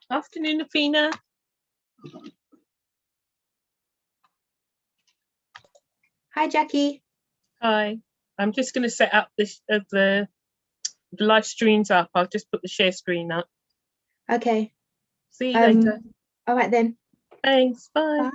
Afternoon, Afina. Hi, Jackie. Hi. I'm just going to set up this the live streams up. I'll just put the share screen up. Okay. See you later. All right then. Thanks. Bye. Bye.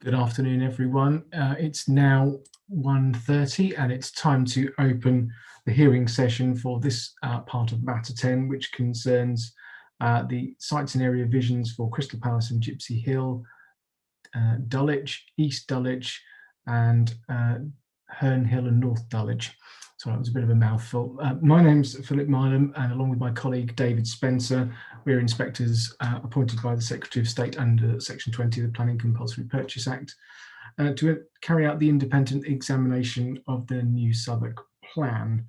Good afternoon, everyone. It's now 1:30 and it's time to open the hearing session for this part of Matter 10, which concerns the sites and area visions for Crystal Palace and Gypsy Hill, Dulwich, East Dulwich, and Herne Hill and North Dulwich. Sorry, that was a bit of a mouthful. My name's Philip Milam, and along with my colleague David Spencer, we're inspectors appointed by the Secretary of State under Section 20 of the Planning Compulsory Purchase Act to carry out the independent examination of the new Southwark plan.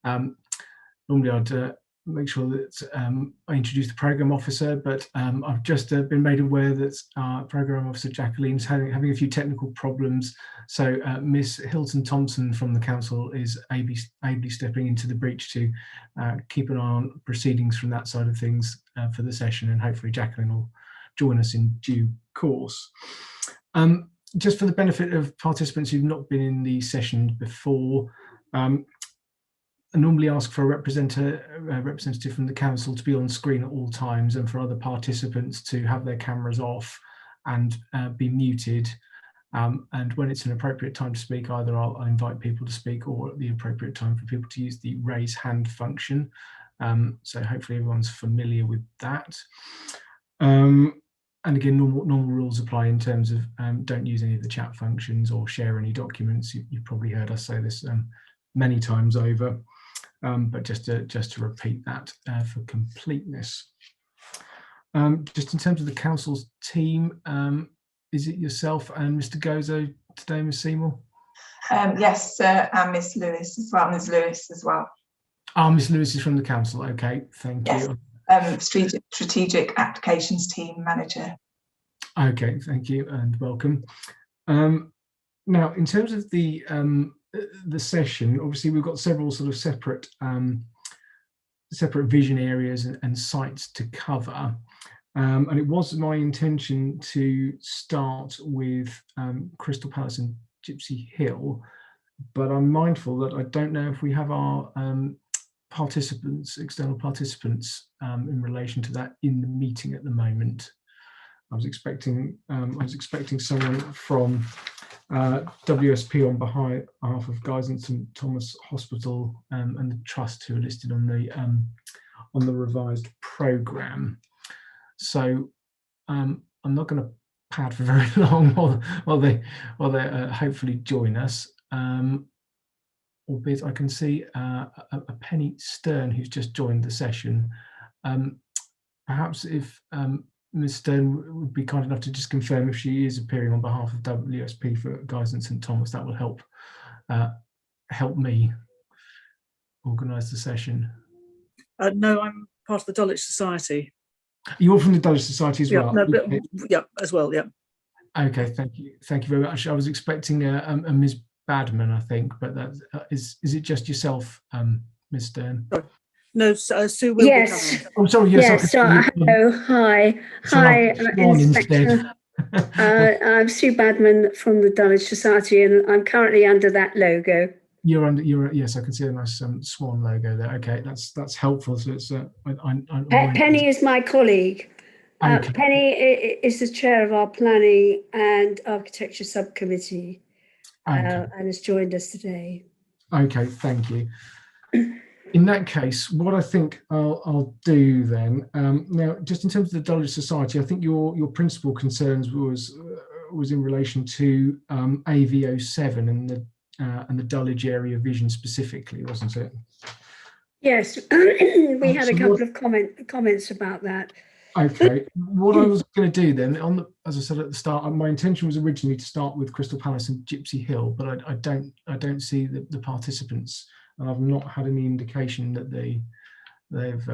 Normally I'd make sure that I introduce the programme officer, but I've just been made aware that our programme officer Jacqueline's having a few technical problems. So Miss Hilton Thompson from the council is ably stepping into the breach to keep an eye on proceedings from that side of things for the session, and hopefully Jacqueline will join us in due course. Just for the benefit of participants who've not been in the session before, I normally ask for a representative from the council to be on screen at all times, and for other participants to have their cameras off and be muted. And when it's an appropriate time to speak, either I'll invite people to speak, or at the appropriate time for people to use the raise hand function. So hopefully everyone's familiar with that. And again, normal rules apply in terms of don't use any of the chat functions or share any documents. You've probably heard us say this many times over. But just to repeat that for completeness. Just in terms of the council's team, is it yourself and Mr. Gozo today, Ms. Seymour? Yes, and Miss Lewis as well. Ms. Lewis as well. Oh, Miss Lewis is from the council. Okay, thank you. Strategic Applications Team Manager. Okay, thank you and welcome. Now, in terms of the session, obviously we've got several sort of separate vision areas and sites to cover, and it was my intention to start with Crystal Palace and Gypsy Hill, but I'm mindful that I don't know if we have our external participants in relation to that in the meeting at the moment. I was expecting someone from WSP on behalf of Guy's and St Thomas Hospital and the Trust, who are listed on the revised programme. So I'm not going to pad for very long while they hopefully join us. Albeit I can see a Penny Stern who's just joined the session. Perhaps if Ms. Stern would be kind enough to just confirm if she is appearing on behalf of WSP for Guy's and St Thomas, that will help me organise the session. No, I'm part of the Dulwich Society. You're from the Dulwich Society as well? No, but, yeah, as well, yeah. Okay, thank you very much. I was expecting a Ms. Badman, I think, but that is it just yourself, Ms. Stern? Sorry. No, Sue will be coming. Oh, sorry, yes. Hello, hi, Inspector. I'm Sue Badman from the Dulwich Society, and I'm currently under that logo. Yes, I can see a nice swan logo there. Okay, that's helpful. So it's Penny is my colleague. Okay. Penny is the chair of our planning and architecture subcommittee, and has joined us today. Okay, thank you. In that case, what I think I'll do then, now just in terms of the Dulwich Society, I think your principal concerns was in relation to AV07 and the Dulwich area vision specifically, wasn't it? Yes, we had a couple of comments about that. Okay, what I was going to do then, as I said at the start, my intention was originally to start with Crystal Palace and Gypsy Hill, but I don't see the participants. And I've not had any indication that they've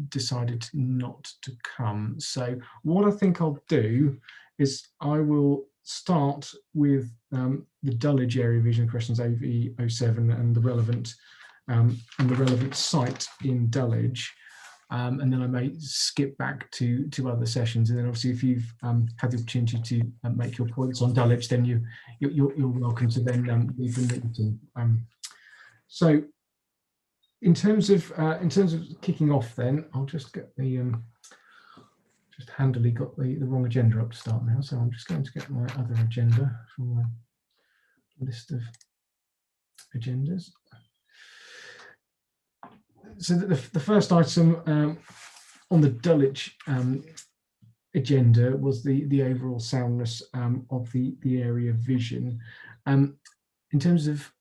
decided not to come. So what I think I'll do is I will start with the Dulwich area vision questions AV07 and the relevant site in Dulwich, and then I may skip back to other sessions. And then obviously, if you've had the opportunity to make your points on Dulwich, then you're welcome to then leave the meeting. So, in terms of kicking off, then I'll just get the just handily got the wrong agenda up to start now, so I'm just going to get my other agenda from my list of agendas. So the first item on the Dulwich agenda was the overall soundness of the area vision. In terms of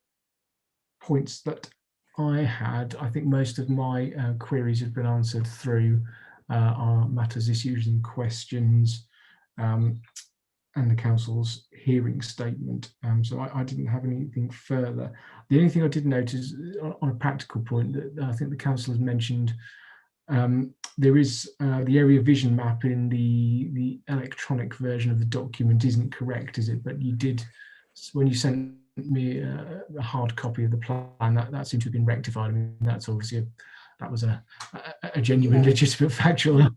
points that I had, I think most of my queries have been answered through our matters, issues and questions and the council's hearing statement. So I didn't have anything further. The only thing I did notice on a practical point that I think the council has mentioned, there is the area vision map in the electronic version of the document isn't correct, is it? But you did, when you sent me a hard copy of the plan, that seemed to have been rectified. I mean, that's obviously that was a genuine, legitimate factual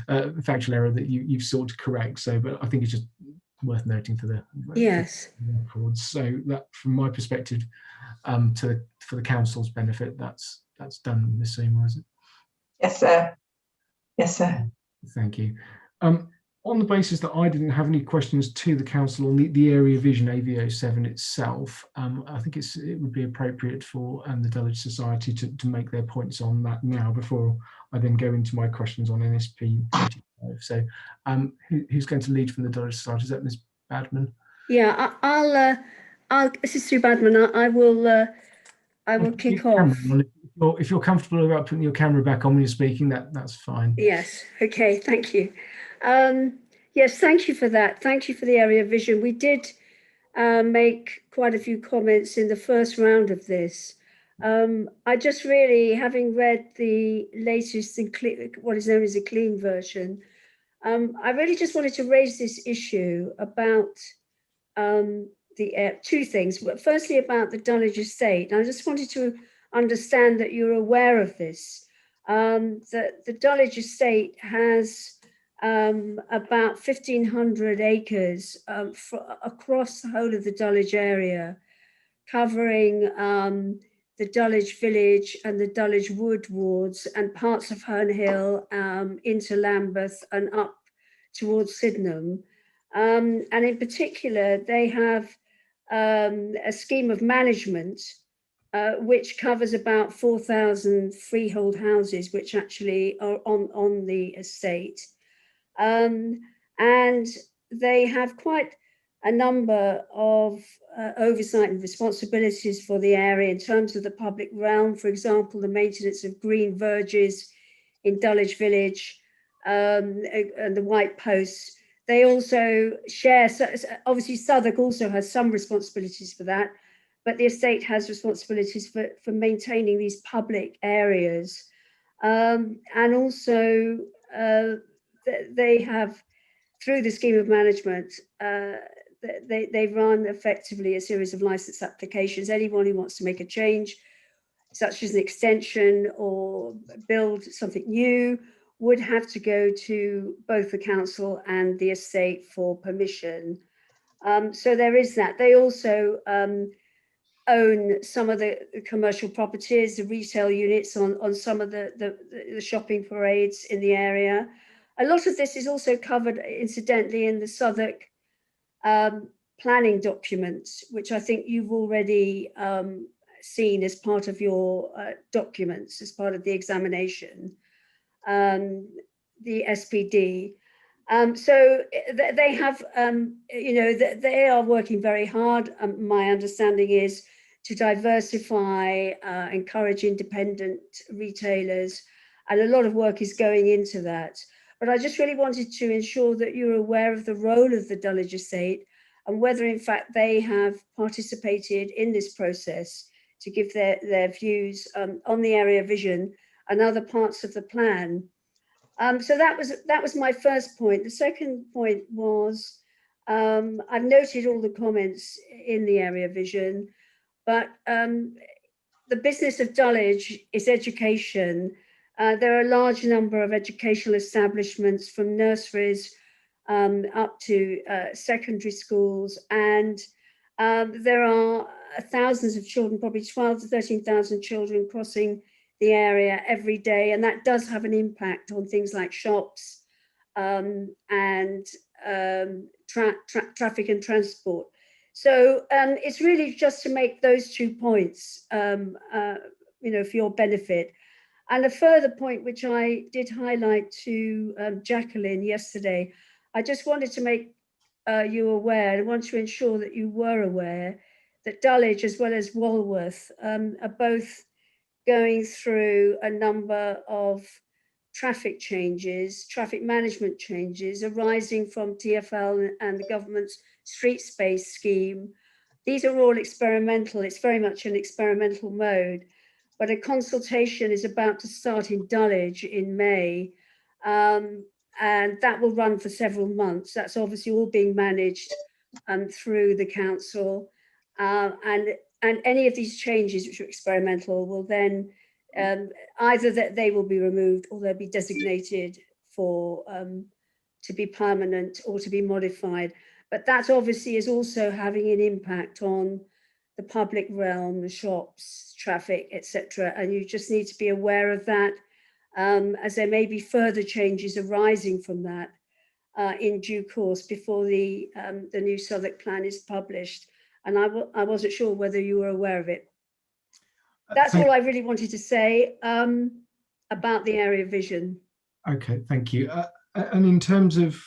error that you've sought to correct. So, but I think it's just worth noting for the records. So that, from my perspective, for the council's benefit, that's done the same way, is it? Yes, sir. Yes, sir. Thank you. On the basis that I didn't have any questions to the council on the area vision AV07 itself, I think it would be appropriate for the Dulwich Society to make their points on that now before I then go into my questions on NSP 35. So who's going to lead from the Dulwich Society? Is that Ms. Badman? Yeah, I'll this is Sue Badman. I will kick off. If you're comfortable about putting your camera back on when you're speaking, that's fine. Yes. Okay. Thank you. Yes. Thank you for that. Thank you for the area vision. We did make quite a few comments in the first round of this. I just really, having read the latest and what is known as a clean version, I really just wanted to raise this issue about the two things. Firstly, about the Dulwich estate. I just wanted to understand that you're aware of this. That the Dulwich estate has about 1,500 acres across the whole of the Dulwich area, covering the Dulwich village and the Dulwich Wood wards and parts of Herne Hill into Lambeth and up towards Sydenham. And in particular, they have a scheme of management which covers about 4,000 freehold houses, which actually are on the estate. And they have quite a number of oversight and responsibilities for the area in terms of the public realm. For example, the maintenance of green verges in Dulwich Village and the White Posts. They also share, obviously Southwark also has some responsibilities for that, but the estate has responsibilities for maintaining these public areas. And also they have, through the scheme of management, they run effectively a series of license applications. Anyone who wants to make a change, such as an extension or build something new, would have to go to both the council and the estate for permission. So there is that. They also own some of the commercial properties, the retail units on some of the shopping parades in the area. A lot of this is also covered, incidentally, in the Southwark planning documents, which I think you've already seen as part of your documents, as part of the examination, the SPD. So they have, they are working very hard. My understanding is to diversify, encourage independent retailers, and a lot of work is going into that. But I just really wanted to ensure that you're aware of the role of the Dulwich estate and whether in fact they have participated in this process to give their views on the area vision and other parts of the plan. So that was my first point. The second point was, I've noted all the comments in the area vision, but the business of Dulwich is education. There are a large number of educational establishments, from nurseries up to secondary schools, and there are thousands of children, probably 12 to 13,000 children crossing the area every day, and that does have an impact on things like shops and traffic and transport. So it's really just to make those 2 points, for your benefit. And a further point, which I did highlight to Jacqueline yesterday, I just wanted to make you aware, and want to ensure that you were aware, that Dulwich as well as Walworth are both going through a number of traffic changes, traffic management changes arising from TfL and the government's street space scheme. These are all experimental. It's very much an experimental mode, but a consultation is about to start in Dulwich in May, and that will run for several months. That's obviously all being managed through the council, and any of these changes, which are experimental, will then either that they will be removed or they'll be designated for to be permanent or to be modified. But that obviously is also having an impact on the public realm, the shops, traffic, etc. And you just need to be aware of that, as there may be further changes arising from that in due course before the new Southwark plan is published. And I wasn't sure whether you were aware of it. That's all I really wanted to say about the area vision. Okay, thank you. And in terms of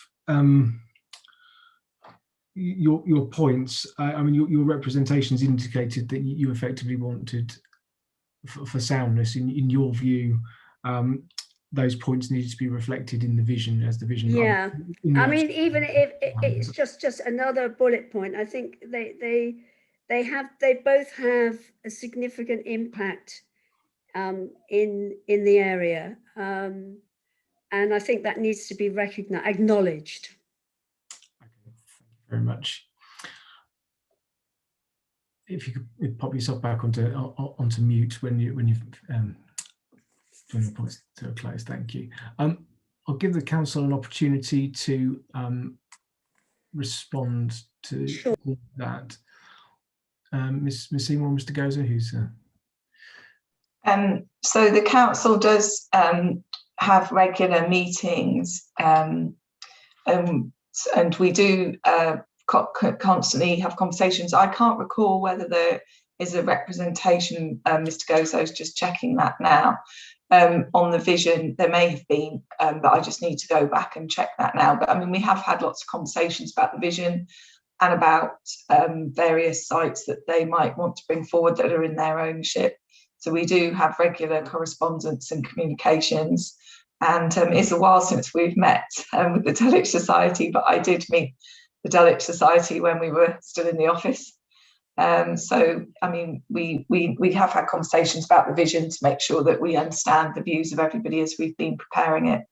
your points, I mean, your representations indicated that you effectively wanted, for soundness, in your view, those points needed to be reflected in the vision as the vision. Yeah, I mean, even if it's just another bullet point, I think they both have a significant impact in the area, and I think that needs to be acknowledged. Okay, thank you very much. If you could pop yourself back onto mute when you've done your points to a close, thank you. I'll give the council an opportunity to respond to that. Ms. Seymour, Mr. Gozer, who's so the council does have regular meetings, and we do constantly have conversations. I can't recall whether there is a representation, Mr. Gozo is just checking that now, on the vision. There may have been, but I just need to go back and check that now. But I mean, we have had lots of conversations about the vision and about various sites that they might want to bring forward that are in their ownership. So we do have regular correspondence and communications. And it's a while since we've met with the Dulwich Society, but I did meet the Dulwich Society when we were still in the office. So, I mean, we have had conversations about the vision to make sure that we understand the views of everybody as we've been preparing it.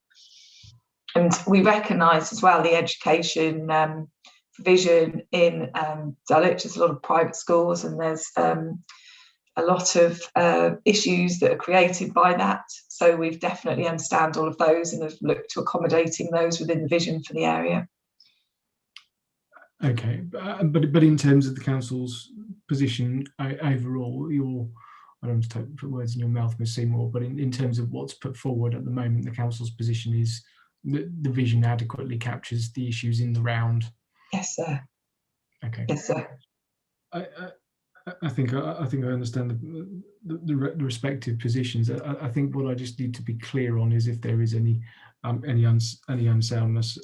And we recognise as well the education provision in Dulwich. There's a lot of private schools, and there's a lot of issues that are created by that. So we've definitely understand all of those and have looked to accommodating those within the vision for the area. Okay, but in terms of the council's position overall, I don't want to put words in your mouth, Ms. Seymour, but in terms of what's put forward at the moment, the council's position is that the vision adequately captures the issues in the round. Yes, sir. Okay. Yes, sir. I think I understand the respective positions. I think what I just need to be clear on is if there is any unsoundness.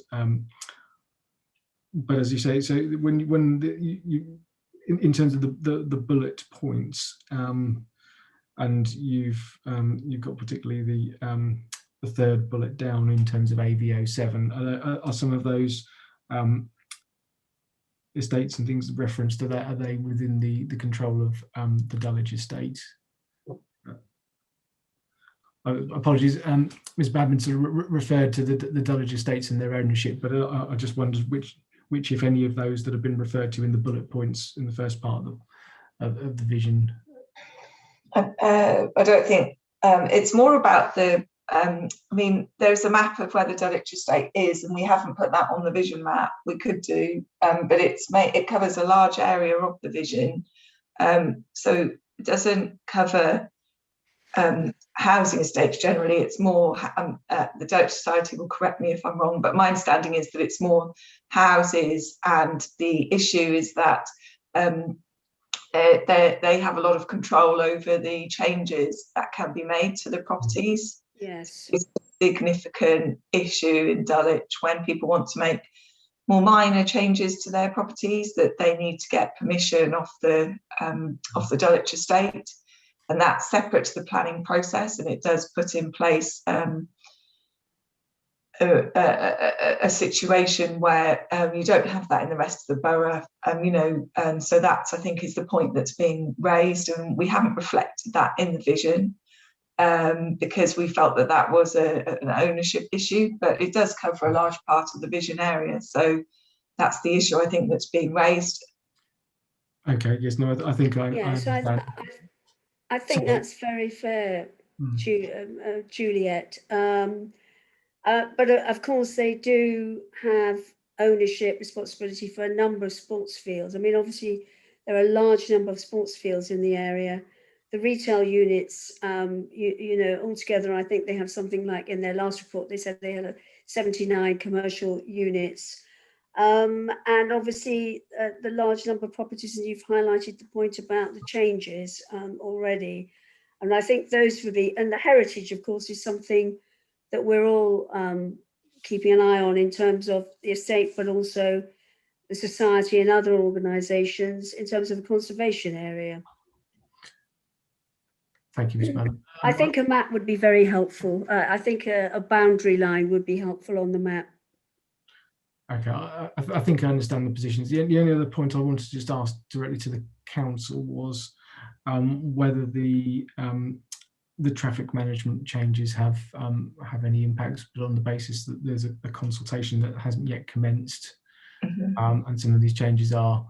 But as you say, so when you in terms of the bullet points, and you've got particularly the third bullet down in terms of AV07, are some of those estates and things referenced to that, are they within the control of the Dulwich estate? Apologies, Ms. Badminton referred to the Dulwich estates and their ownership, but I just wondered which, if any, of those that have been referred to in the bullet points in the first part of the vision. I don't think it's more about the. I mean, there's a map of where the Dulwich estate is, and we haven't put that on the vision map. We could do, but it covers a large area of the vision, so it doesn't cover housing estates generally. It's more, the Dulwich Society will correct me if I'm wrong, but my understanding is that it's more houses, and the issue is that they have a lot of control over the changes that can be made to the properties. Yes. It's a significant issue in Dulwich when people want to make more minor changes to their properties, that they need to get permission off the Dulwich estate, and that's separate to the planning process, and it does put in place a situation where you don't have that in the rest of the borough, and so that's, I think, is the point that's being raised, and we haven't reflected that in the vision because we felt that that was an ownership issue, but it does cover a large part of the vision area, so that's the issue, I think, that's being raised. Okay, yes, no, I think I understand. I think that's very fair, Juliet. But of course, they do have ownership responsibility for a number of sports fields. I mean, obviously, there are a large number of sports fields in the area. The retail units, altogether, I think they have something like, in their last report, they said they had 79 commercial units. And obviously, the large number of properties, and you've highlighted the point about the changes already. And I think those would be, and the heritage, of course, is something that we're all keeping an eye on in terms of the estate, but also the society and other organisations in terms of the conservation area. Thank you, Ms. Bannon. I think a map would be very helpful. I think a boundary line would be helpful on the map. Okay, I think I understand the positions. The only other point I wanted to just ask directly to the council was whether the traffic management changes have any impacts, but on the basis that there's a consultation that hasn't yet commenced, and some of these changes are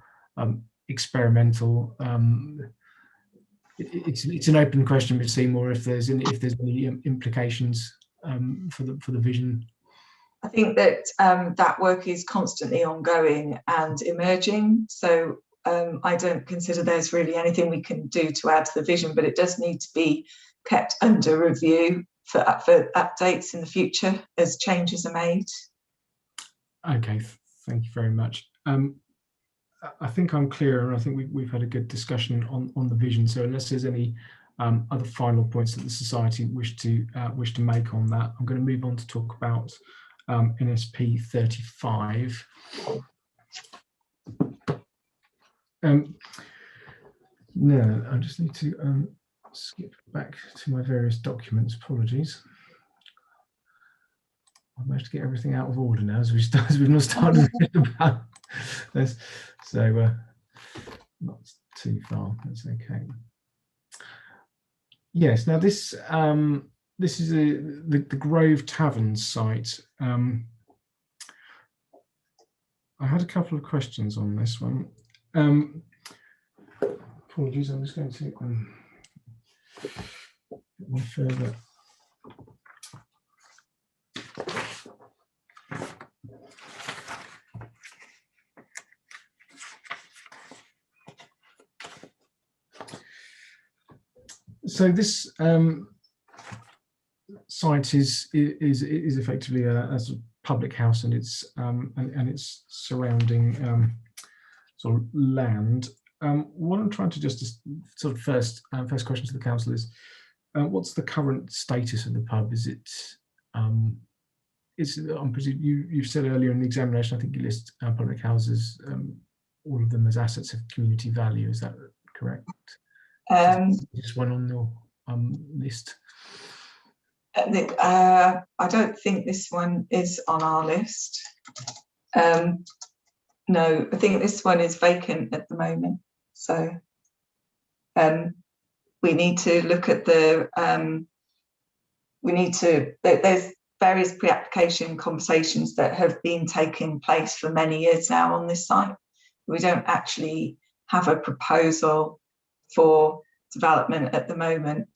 experimental. It's an open question with Seymour if there's any implications for the vision. I think that that work is constantly ongoing and emerging, so I don't consider there's really anything we can do to add to the vision, but it does need to be kept under review for updates in the future as changes are made. Okay, thank you very much. I think I'm clear, and I think we've had a good discussion on the vision. So unless there's any other final points that the society wish to make on that, I'm going to move on to talk about NSP 35. No, I just need to skip back to my various documents. Apologies. I've managed to get everything out of order now as we've not started about this. So not too far. That's okay. Yes. Now this is the Grove Tavern site. I had a couple of questions on this one. Apologies, I'm just going to get one further. So this site is effectively a public house, and its surrounding sort of land. What I'm trying to just sort of first question to the council is, what's the current status of the pub? Is it? I'm presuming you've said earlier in the examination, I think you list public houses, all of them as assets of community value. Is that correct? Just one on your list. I don't think this one is on our list. No, I think this one is vacant at the moment. So we need to look at there's various pre-application conversations that have been taking place for many years now on this site. We don't actually have a proposal for development at the moment.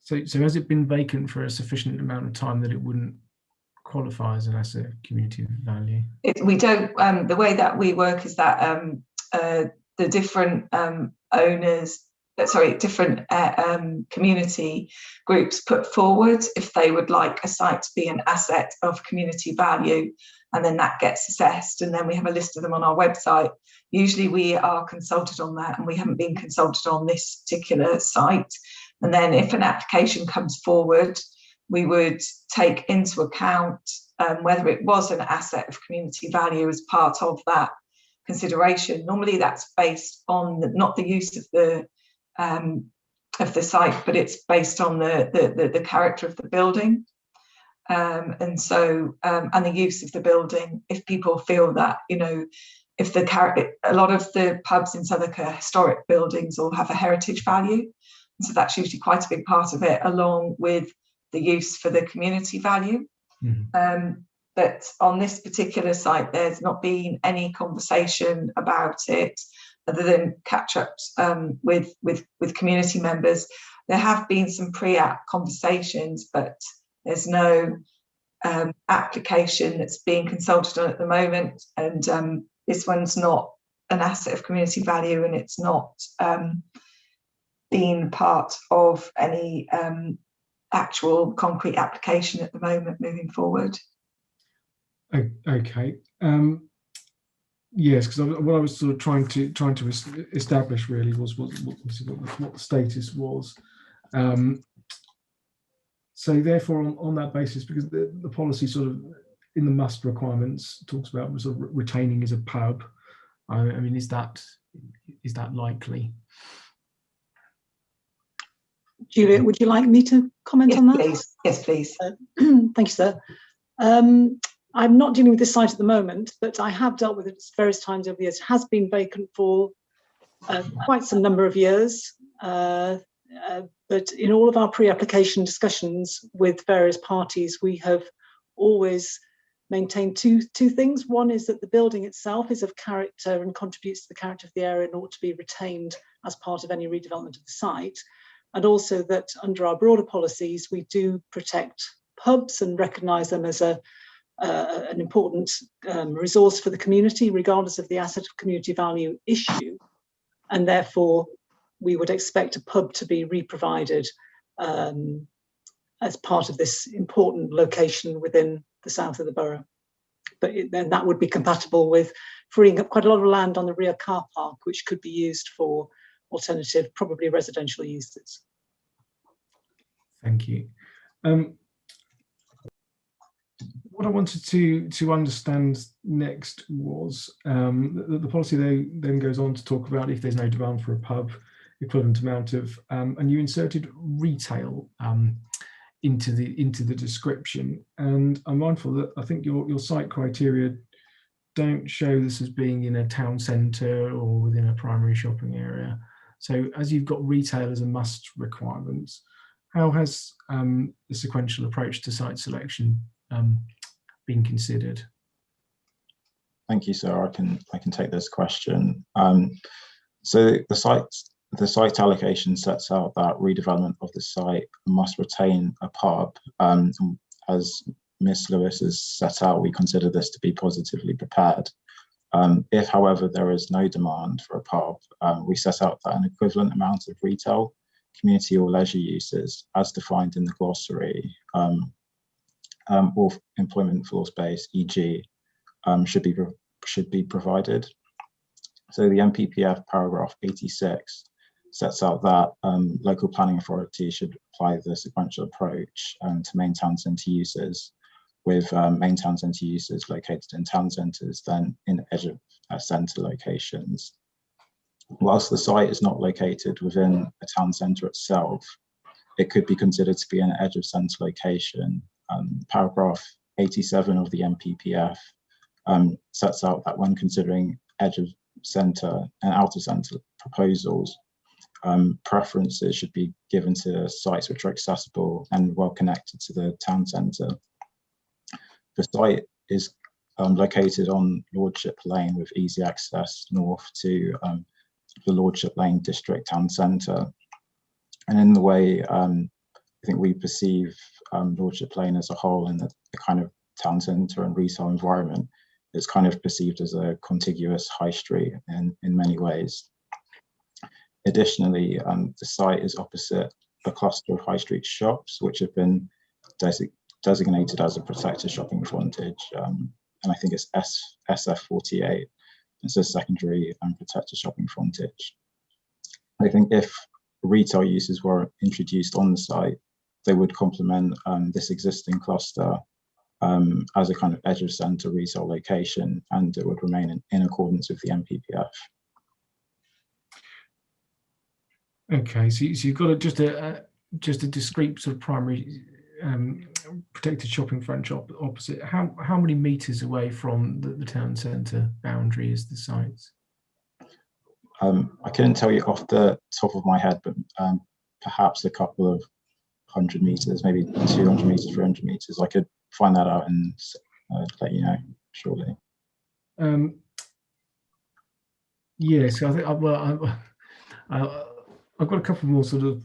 So has it been vacant for a sufficient amount of time that it wouldn't qualify as an asset of community value? We don't. The way that we work is that the different owners different community groups put forward if they would like a site to be an asset of community value, and then that gets assessed, and then we have a list of them on our website. Usually we are consulted on that, and we haven't been consulted on this particular site. And then if an application comes forward, we would take into account whether it was an asset of community value as part of that consideration. Normally that's based on not the use of the site, but it's based on the character of the building, and the use of the building. If people feel that, if a lot of the pubs in Southwark are historic buildings or have a heritage value, and so that's usually quite a big part of it, along with the use for the community value. But on this particular site, there's not been any conversation about it other than catch-ups with community members. There have been some pre-app conversations, but there's no application that's being consulted on at the moment. And this one's not an asset of community value, and it's not been part of any actual concrete application at the moment moving forward. Okay. Yes, because what I was sort of trying to establish really was what the status was. So therefore, on that basis, because the policy sort of in the must requirements talks about sort of retaining as a pub. I mean, is that likely? Julia, would you like me to comment on that? Please. Yes, please. Thank you, sir. I'm not dealing with this site at the moment, but I have dealt with it various times over the years. It has been vacant for quite some number of years, but in all of our pre-application discussions with various parties, we have always maintained two things. One is that the building itself is of character and contributes to the character of the area and ought to be retained as part of any redevelopment of the site. And also that under our broader policies, we do protect pubs and recognise them as an important resource for the community, regardless of the asset of community value issue. And therefore, we would expect a pub to be re-provided as part of this important location within the south of the borough. But then that would be compatible with freeing up quite a lot of land on the rear car park, which could be used for alternative, probably residential uses. Thank you. What I wanted to understand next was the policy then goes on to talk about if there's no demand for a pub, equivalent amount of, and you inserted retail into the description. And I'm mindful that I think your site criteria don't show this as being in a town centre or within a primary shopping area. So as you've got retail as a must requirement, how has the sequential approach to site selection been considered? Thank you, sir. I can take this question. So the site allocation sets out that redevelopment of the site must retain a pub. As Ms. Lewis has set out, we consider this to be positively prepared. If, however, there is no demand for a pub, we set out that an equivalent amount of retail, community or leisure uses, as defined in the glossary, or employment floor space, e.g., should be provided. So the MPPF paragraph 86 sets out that local planning authorities should apply the sequential approach to main town centre uses, with main town centre uses located in town centres, then in edge of centre locations. Whilst the site is not located within a town centre itself, it could be considered to be an edge of centre location. Paragraph 87 of the MPPF sets out that when considering edge of centre and outer centre proposals, preferences should be given to sites which are accessible and well connected to the town centre. The site is located on Lordship Lane with easy access north to the Lordship Lane District Town Centre. And in the way I think we perceive Lordship Lane as a whole in the kind of town centre and retail environment, it's kind of perceived as a contiguous high street in many ways. Additionally, the site is opposite a cluster of high street shops, which have been designated as a protected shopping frontage. And I think it's SF48. It's a secondary and protected shopping frontage. I think if retail uses were introduced on the site, they would complement this existing cluster as a kind of edge of centre retail location, and it would remain in accordance with the NPPF. Okay, so you've got just a discrete sort of primary protected shopping front shop opposite. How many meters away from the town centre boundary is the site? I couldn't tell you off the top of my head, but perhaps a couple of 100 meters, maybe 200 meters, 300 meters. I could find that out and let you know shortly. Yeah, so I think I've got a couple more sort of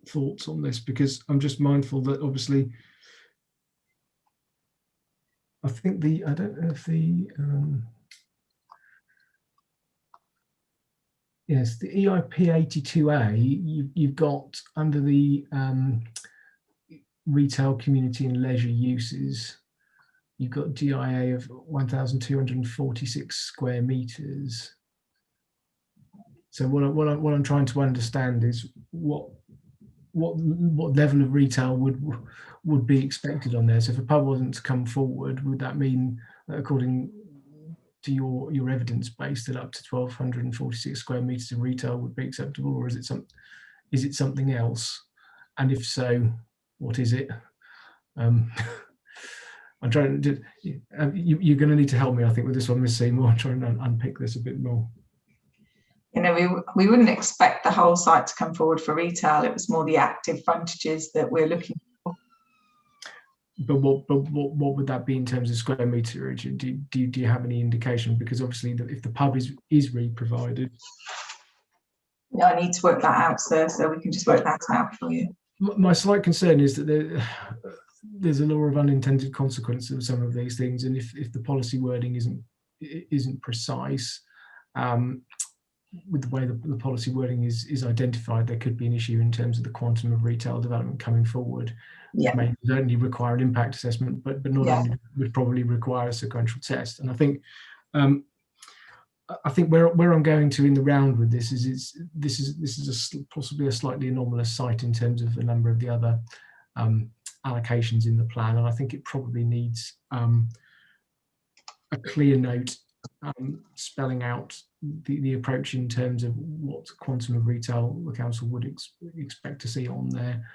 thoughts on this, because I'm just mindful that obviously I think I don't know if yes, the EIP 82A, you've got under the retail, community and leisure uses, you've got DIA of 1,246 square meters. So what I'm trying to understand is what level of retail would be expected on there. So if a pub wasn't to come forward, would that mean that according to your evidence base that up to 1,246 square meters of retail would be acceptable, or is it something else? And if so, what is it? I'm trying to. You're going to need to help me, I think, with this one, Miss Seymour. I'm trying to unpick this a bit more. You know, we wouldn't expect the whole site to come forward for retail. It was more the active frontages that we're looking for. But what would that be in terms of square meterage? Do you have any indication? Because obviously, if the pub is re-provided. No, I need to work that out, sir. So we can just work that out for you. My slight concern is that there's a law of unintended consequences of some of these things, and if the policy wording isn't precise, with the way the policy wording is identified, there could be an issue in terms of the quantum of retail development coming forward. Yeah. May only require an impact assessment, but not only would probably require a sequential test. And I think where I'm going to in the round with this is this is possibly a slightly anomalous site in terms of a number of the other allocations in the plan, and I think it probably needs a clear note spelling out the approach in terms of what quantum of retail the council would expect to see on there.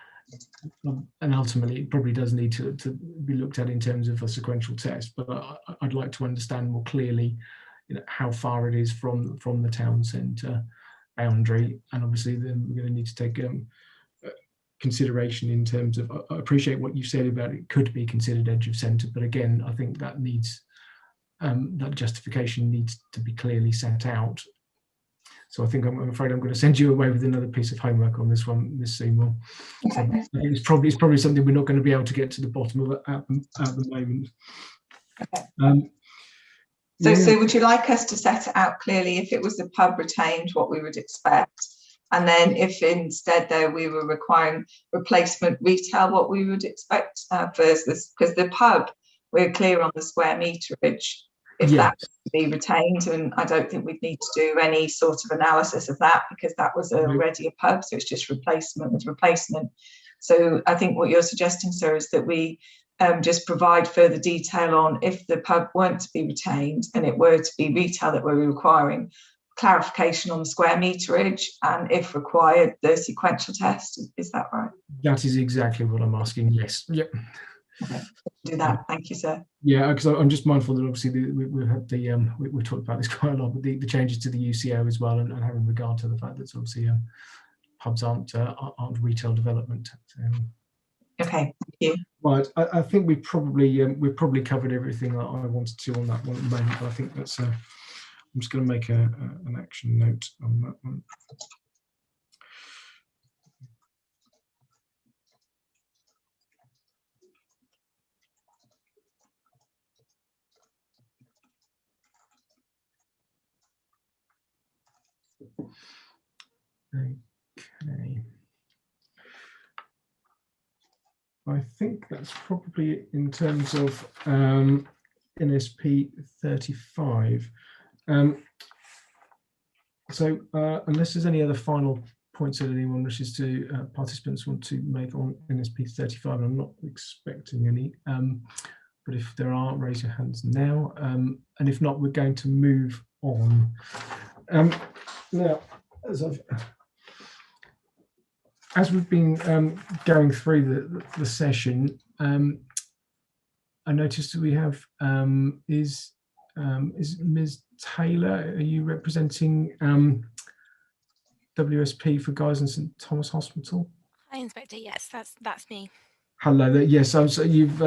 And ultimately, it probably does need to be looked at in terms of a sequential test. But I'd like to understand more clearly, how far it is from the town centre boundary, and obviously then we're going to need to take consideration in terms of. I appreciate what you said about it could be considered edge of centre, but again, I think that needs that justification needs to be clearly set out. So I think I'm afraid I'm going to send you away with another piece of homework on this one, Miss Seymour. So I think it's probably something we're not going to be able to get to the bottom of at the moment. So would you like us to set it out clearly if it was the pub retained, what we would expect? And then if instead though we were requiring replacement retail, what we would expect versus this, because the pub, we're clear on the square meterage. If that was to be retained, and I don't think we'd need to do any sort of analysis of that because that was already a pub, so it's just replacement with replacement. So I think what you're suggesting, sir, is that we just provide further detail on if the pub weren't to be retained and it were to be retail that we're requiring, clarification on the square meterage, and if required, the sequential test. Is that right? That is exactly what I'm asking. Yes. Yep. Okay. Do that. Thank you, sir. Yeah, because I'm just mindful that obviously we've had we've talked about this quite a lot, but the changes to the UCO as well, and having regard to the fact that obviously pubs aren't retail development. So, okay, thank you. Right, I think we've probably covered everything that I wanted to on that one at the moment. But I think that's I'm just going to make an action note on that one. Okay. I think that's probably it in terms of NSP 35. So unless there's any other final points that anyone wishes to, participants want to make on NSP 35, I'm not expecting any, but if there are, raise your hands now. And if not, we're going to move on. Now, as we've been going through the session, I noticed that we have is Ms. Taylor. Are you representing WSP for Guy's and St Thomas Hospital? Hi, Inspector. Yes, that's me. Hello there. Yes, so you've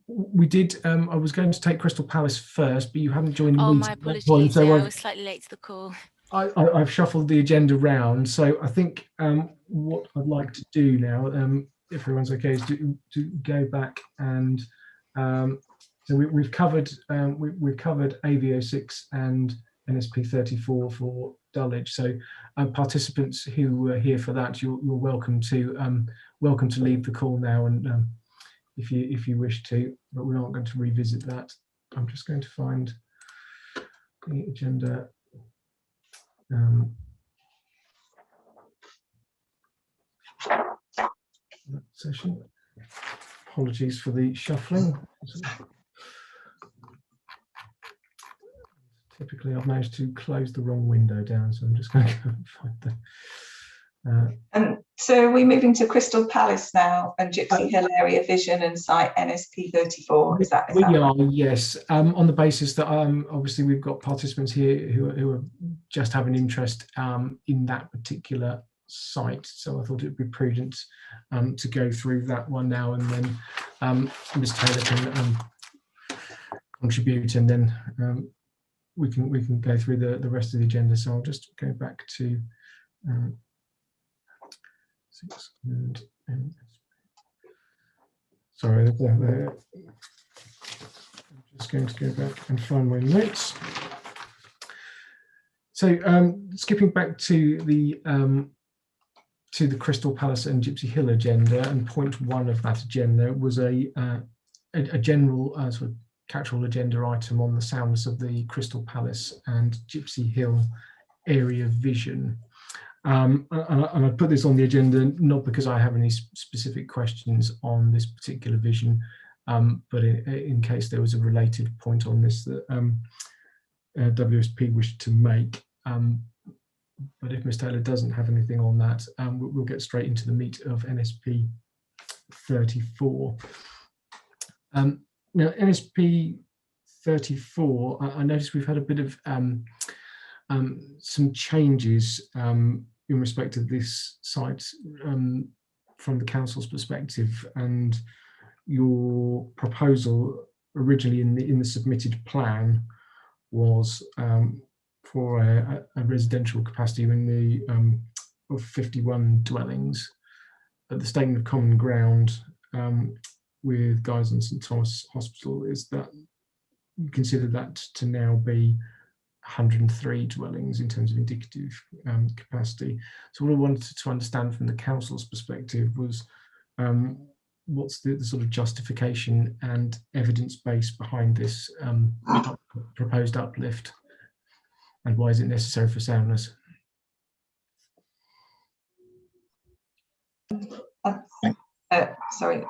we did. I was going to take Crystal Palace first, but you haven't joined the Oh, meeting. my apologies. So I was slightly late to the call. I've shuffled the agenda round. So I think what I'd like to do now, if everyone's okay, is to go back and so we've covered we've covered AV06 and NSP 34 for Dulwich. So participants who were here for that, you're welcome to leave the call now, and if you wish to, but we're not going to revisit that. I'm just going to find the agenda. That session. Apologies for the shuffling. Typically, I've managed to close the wrong window down, so I'm just going to go and find the. So are we moving to Crystal Palace now and Gypsy Hill Area Vision and Site NSP 34? Is that We right? are, yes. On the basis that obviously we've got participants here who are just have an interest in that particular site, so I thought it would be prudent to go through that one now, and then Ms. Taylor can contribute, and then we can go through the rest of the agenda. So I'll just go back to 6 and sorry, I'm just going to go back and find my notes. So skipping back to the Crystal Palace and Gypsy Hill agenda, and point 1 of that agenda was a general sort of catch-all agenda item on the soundness of the Crystal Palace and Gypsy Hill area vision. And I put this on the agenda not because I have any specific questions on this particular vision, but in case there was a related point on this that WSP wished to make. But if Ms. Taylor doesn't have anything on that, we'll get straight into the meat of NSP 34. Now, NSP 34, I noticed we've had a bit of some changes in respect of this site from the council's perspective, and your proposal originally in the submitted plan was for a residential capacity in the of 51 dwellings. But the statement of common ground with Guy's and St Thomas Hospital is that you consider that to now be 103 dwellings in terms of indicative capacity. So what I wanted to understand from the council's perspective was what's the sort of justification and evidence base behind this proposed uplift, and why is it necessary for soundness? Sorry.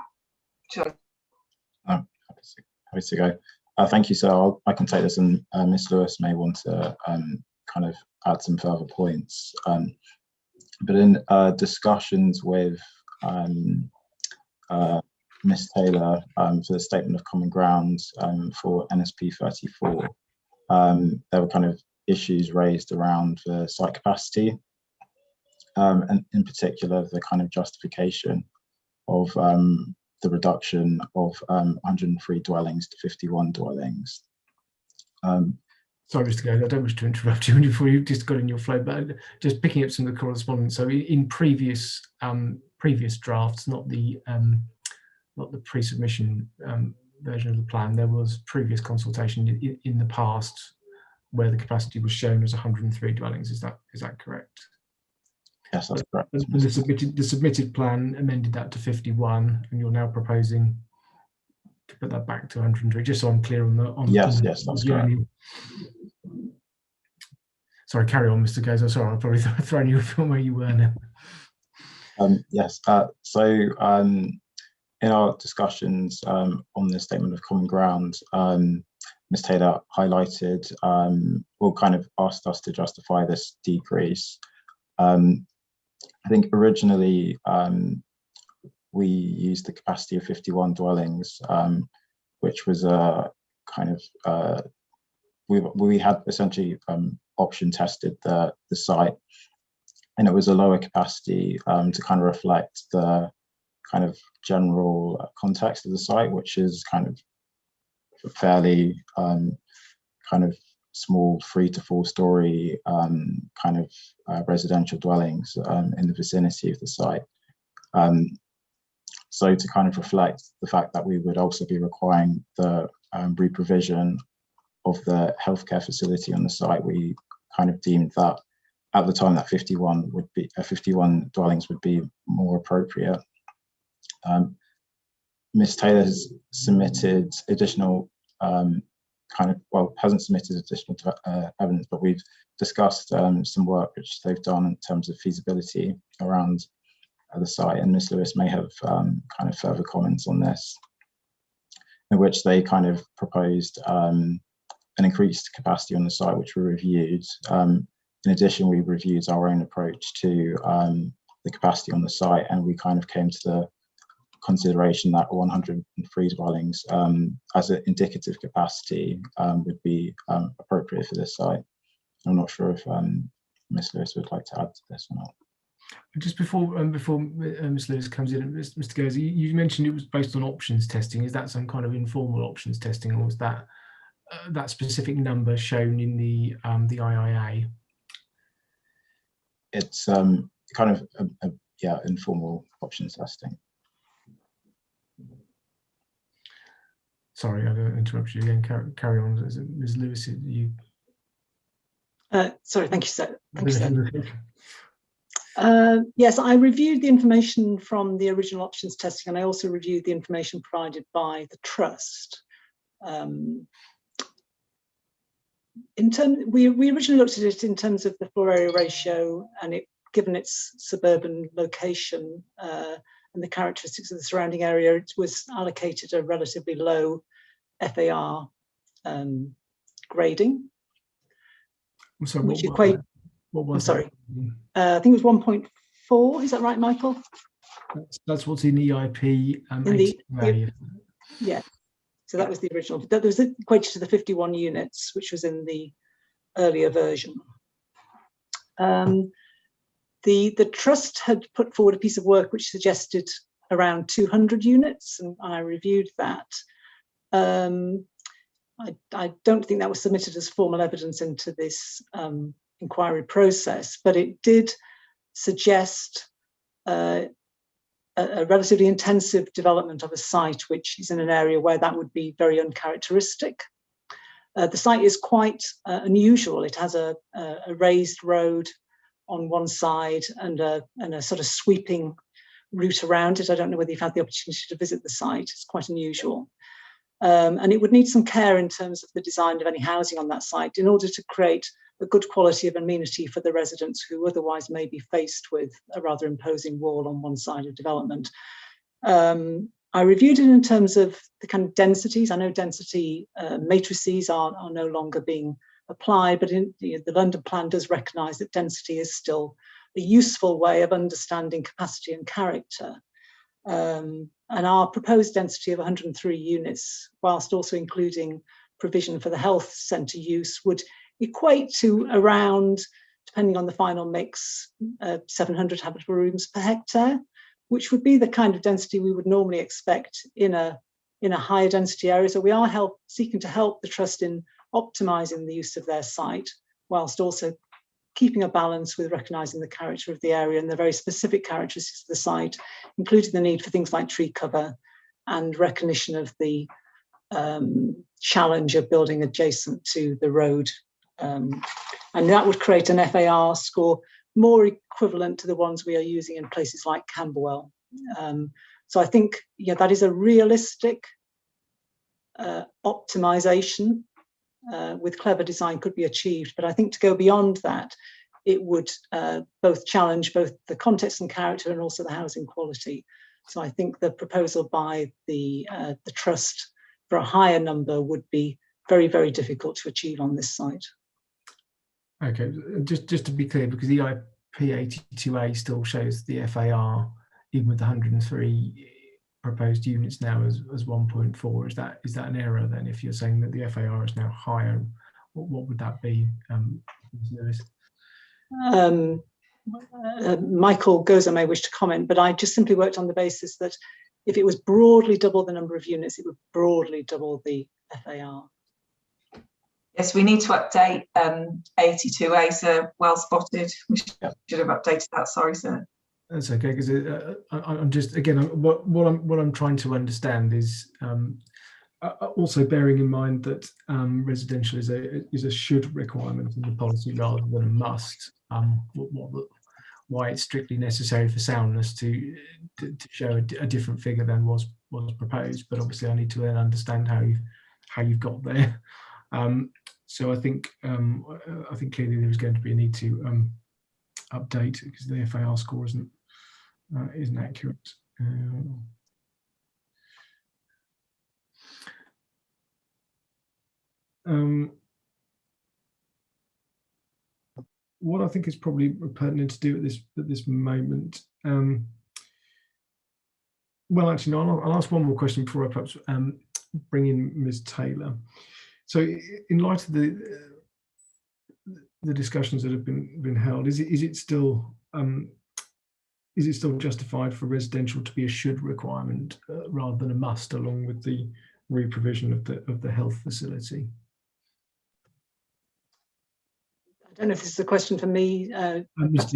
Sure. Happy to go. Thank you, sir. I can take this, and Ms. Lewis may want to kind of add some further points. But in discussions with Ms. Taylor for the statement of common ground for NSP 34, there were kind of issues raised around the site capacity, and in particular the kind of justification of the reduction of 103 dwellings to 51 dwellings. Sorry, Mr. Gale, I don't wish to interrupt you before you just got in your flow, but just picking up some of the correspondence. So in previous drafts, not the pre-submission version of the plan, there was previous consultation in the past where the capacity was shown as 103 dwellings. Is that correct? Yes, that's correct. And the submitted plan amended that to 51, and you're now proposing to put that back to 103. Just so I'm clear on the Yes, that's correct. Sorry, carry on, Mr. Gazer. Sorry, I've probably thrown you from where you were now. Yes. So in our discussions on the statement of common ground, Ms. Taylor highlighted, or kind of asked us to justify this decrease. I think originally we used the capacity of 51 dwellings, which was a kind of, we had essentially option tested the site, and it was a lower capacity to kind of reflect the kind of general context of the site, which is kind of fairly kind of small 3 to 4 story kind of residential dwellings in the vicinity of the site. So to kind of reflect the fact that we would also be requiring the reprovision of the healthcare facility on the site, we kind of deemed that at the time that 51 dwellings would be more appropriate. Ms. Taylor has submitted additional hasn't submitted additional evidence, but we've discussed some work which they've done in terms of feasibility around the site, and Ms. Lewis may have kind of further comments on this, in which they kind of proposed an increased capacity on the site, which we reviewed. In addition, we reviewed our own approach to the capacity on the site, and we kind of came to the consideration that 103 dwellings as an indicative capacity would be appropriate for this site. I'm not sure if Ms. Lewis would like to add to this or not. Just before Ms. Lewis comes in, Mr. Gazer, you mentioned it was based on options testing. Is that some kind of informal options testing, or was that that specific number shown in the IIA? It's kind of informal options testing. Sorry, I'm going to interrupt you again. Carry on, Ms. Lewis. You. Sorry, thank you, sir. Thank you, sir. Yes, I reviewed the information from the original options testing, and I also reviewed the information provided by the trust. We originally looked at it in terms of the floor area ratio, and given its suburban location and the characteristics of the surrounding area, it was allocated a relatively low FAR grading. I'm sorry, which what was I think it was 1.4. Is that right, Michael? That's what's in EIP. Yeah. So that was the original. That was equated to the 51 units, which was in the earlier version. The trust had put forward a piece of work which suggested around 200 units, and I reviewed that. I don't think that was submitted as formal evidence into this inquiry process, but it did suggest a relatively intensive development of a site which is in an area where that would be very uncharacteristic. The site is quite unusual. It has a raised road on one side and a sort of sweeping route around it. I don't know whether you've had the opportunity to visit the site. It's quite unusual. And it would need some care in terms of the design of any housing on that site in order to create a good quality of amenity for the residents who otherwise may be faced with a rather imposing wall on one side of development. I reviewed it in terms of the kind of densities. I know density matrices are no longer being applied, but the London plan does recognise that density is still a useful way of understanding capacity and character. And our proposed density of 103 units, whilst also including provision for the health centre use, would equate to around, depending on the final mix, 700 habitable rooms per hectare, which would be the kind of density we would normally expect in a higher density area. So we are seeking to help the trust in optimising the use of their site, whilst also keeping a balance with recognising the character of the area and the very specific characteristics of the site, including the need for things like tree cover and recognition of the challenge of building adjacent to the road And that would create an FAR score more equivalent to the ones we are using in places like Camberwell. So I think, yeah, that is a realistic optimization with clever design could be achieved. But I think to go beyond that, it would both challenge both the context and character and also the housing quality. So I think the proposal by the trust for a higher number would be very, very difficult to achieve on this site. Okay, just to be clear, because the IP82A still shows the FAR, even with the 103 proposed units now as 1.4. Is that an error then? If you're saying that the FAR is now higher, what would that be, Ms. Lewis? Michael Goza may wish to comment, but I just simply worked on the basis that if it was broadly double the number of units, it would broadly double the FAR. Yes, we need to update 82A, sir. Well spotted. We should have updated that. Sorry, sir. That's okay, because I'm just, again, what I'm trying to understand is also bearing in mind that residential is a should requirement in the policy rather than a must. Why it's strictly necessary for soundness to show a different figure than was proposed, but obviously I need to then understand how you've got there. So I think clearly there is going to be a need to update, because the FAR score isn't accurate. What I think is probably pertinent to do at this moment. Well, actually, no, I'll ask one more question before I perhaps bring in Ms. Taylor. So, in light of the discussions that have been held, is it still justified for residential to be a should requirement rather than a must, along with the re-provision of the health facility? I don't know if this is a question for me. I think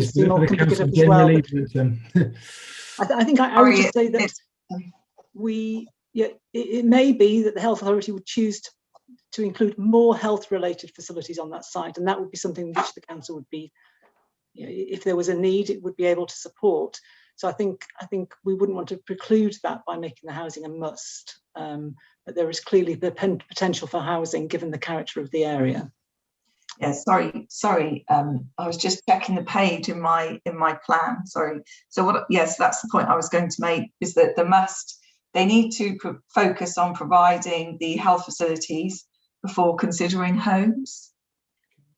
I would just say that it may be that the health authority would choose to include more health-related facilities on that site, and that would be something which the council would be, if there was a need, it would be able to support. So I think we wouldn't want to preclude that by making the housing a must, but there is clearly the potential for housing given the character of the area. Yeah, sorry. I was just checking the page in my plan. Sorry. So yes, that's the point I was going to make, is that they need to focus on providing the health facilities before considering homes.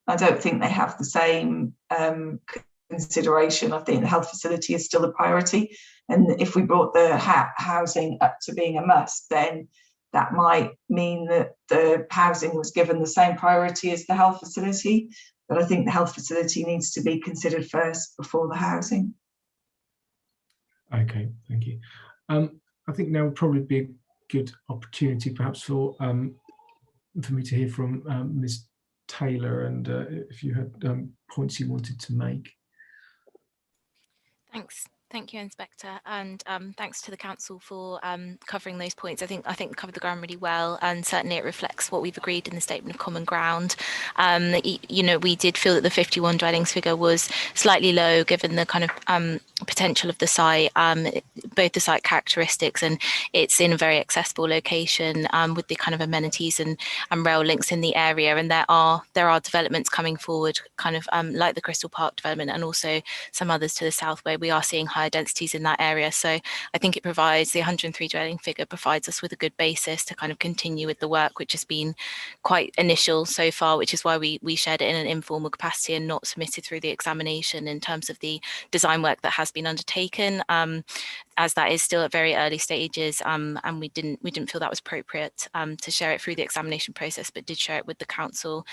I don't think they have the same consideration. I think the health facility is still a priority, and if we brought the housing up to being a must, then that might mean that the housing was given the same priority as the health facility. But I think the health facility needs to be considered first before the housing. Okay, thank you. I think now would probably be a good opportunity perhaps for me to hear from Ms. Taylor, and if you had points you wanted to make. Thank you, Inspector, and thanks to the council for covering those points. I think covered the ground really well, and certainly it reflects what we've agreed in the statement of common ground. We did feel that the 51 dwellings figure was slightly low given the kind of potential of the site, both the site characteristics, and it's in a very accessible location with the kind of amenities and rail links in the area. And there are developments coming forward, kind of like the Crystal Park development, and also some others to the south where we are seeing higher densities in that area. So I think it provides, the 103 dwelling figure provides us with a good basis to kind of continue with the work, which has been quite initial so far, which is why we shared it in an informal capacity and not submitted through the examination in terms of the design work that has been undertaken, as that is still at very early stages, and we didn't feel that was appropriate to share it through the examination process, but did share it with the council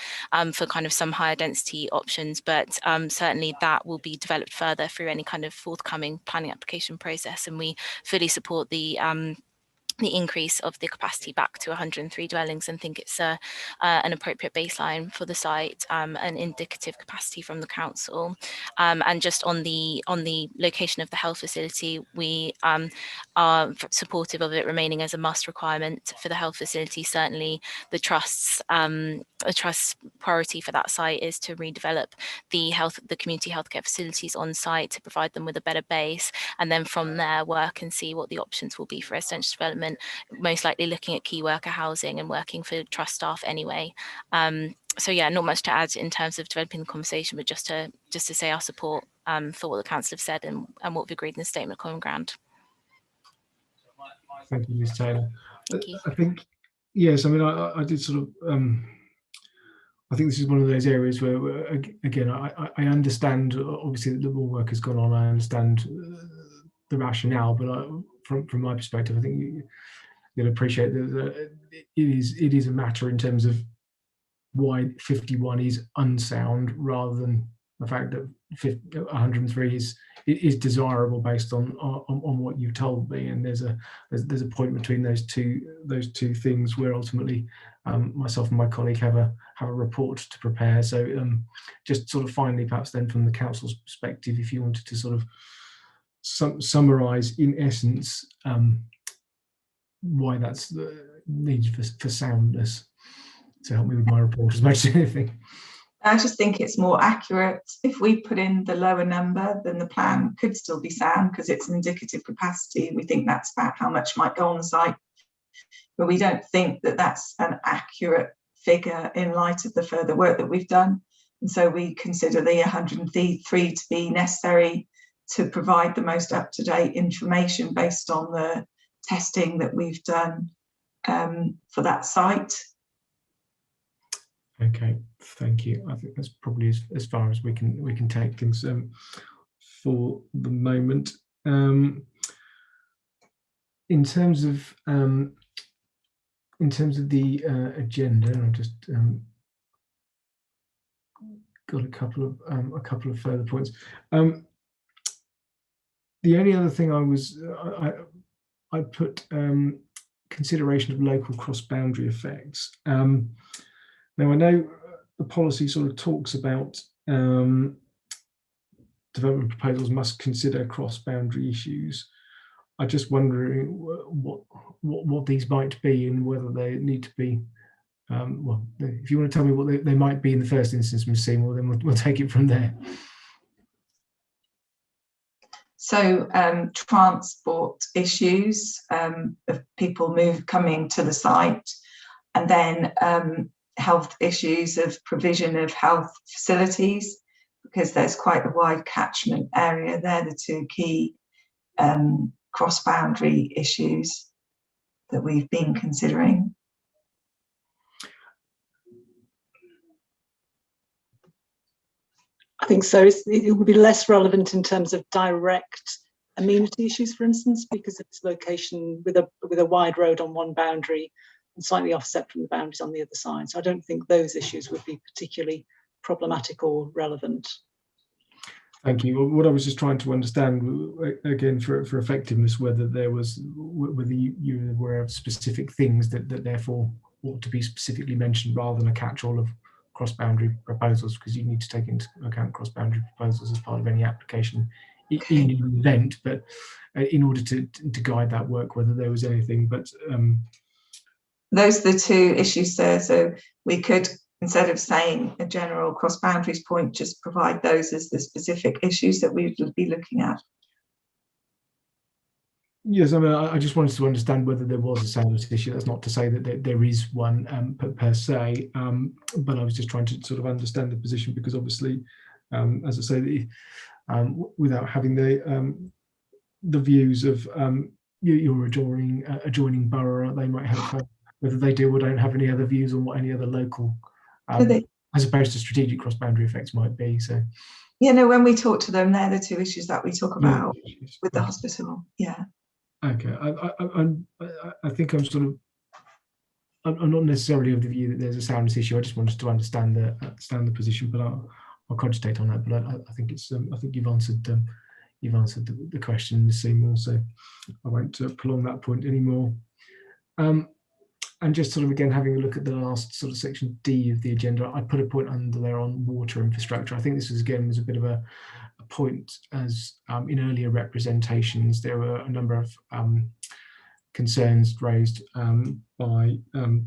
for kind of some higher density options. But certainly that will be developed further through any kind of forthcoming planning application process, and we fully support the the increase of the capacity back to 103 dwellings, and think it's an appropriate baseline for the site, an indicative capacity from the council. And just on the location of the health facility, we are supportive of it remaining as a must requirement for the health facility. Certainly the trust's priority for that site is to redevelop the community healthcare facilities on site to provide them with a better base, and then from there work and see what the options will be for residential development, most likely looking at key worker housing and working for trust staff anyway. So yeah, not much to add in terms of developing the conversation, but just to say our support for what the council have said and what we've agreed in the statement of common ground. Thank you, Ms. Taylor. Thank you. I think, yes, I mean, I did sort of, I think this is one of those areas where again, I understand, obviously the more work has gone on, I understand the rationale, but from my perspective, I think you'll appreciate that it is a matter in terms of why 51 is unsound rather than the fact that 103 is desirable based on what you've told me. And there's a point between those two things where ultimately myself and my colleague have a report to prepare. So just sort of finally, perhaps then from the council's perspective, if you wanted to sort of summarise in essence why that's the need for soundness, to help me with my report as much as anything. I just think it's more accurate if we put in the lower number, then the plan could still be sound because it's an indicative capacity. We think that's about how much might go on the site, but we don't think that that's an accurate figure in light of the further work that we've done. And so we consider the 103 to be necessary to provide the most up-to-date information based on the testing that we've done for that site. Okay, thank you. I think that's probably as far as we can take things for the moment. In terms of the agenda, and I've just got a couple of further points. The only other thing I put consideration of local cross-boundary effects. Now, I know the policy sort of talks about development proposals must consider cross-boundary issues. I'm just wondering what these might be and whether they need to be. Well, if you want to tell me what they might be in the first instance, Ms. Seymour, then we'll take it from there. So transport issues of people coming to the site, and then health issues of provision of health facilities, because there's quite a wide catchment area. They're the two key cross-boundary issues that we've been considering. I think so. It will be less relevant in terms of direct amenity issues, for instance, because of its location with a wide road on one boundary and slightly offset from the boundaries on the other side. So I don't think those issues would be particularly problematic or relevant. Thank you. What I was just trying to understand, again, for effectiveness, whether you were aware of specific things that therefore ought to be specifically mentioned rather than a catch-all of cross-boundary proposals, because you need to take into account cross-boundary proposals as part of any application in an event, but in order to guide that work, whether there was anything. But those are the two issues there. So we could, instead of saying a general cross-boundaries point, just provide those as the specific issues that we would be looking at. Yes, I mean, I just wanted to understand whether there was a soundness issue. That's not to say that there is one per se, but I was just trying to sort of understand the position, because obviously, as I say, without having the views of your adjoining borough, they might have whether they do or don't have any other views on what any other local, as opposed to strategic cross-boundary effects might be. So, yeah, no, when we talk to them, they're the two issues that we talk about with the hospital. Yeah. Okay, I think I'm not necessarily of the view that there's a soundness issue. I just wanted to understand the position, but I'll cogitate on that. But I think it's I think you've answered the question, Ms. Seymour, so I won't prolong that point anymore. And just sort of again having a look at the last sort of section D of the agenda, I put a point under there on water infrastructure. I think this was a bit of a point as in earlier representations there were a number of concerns raised by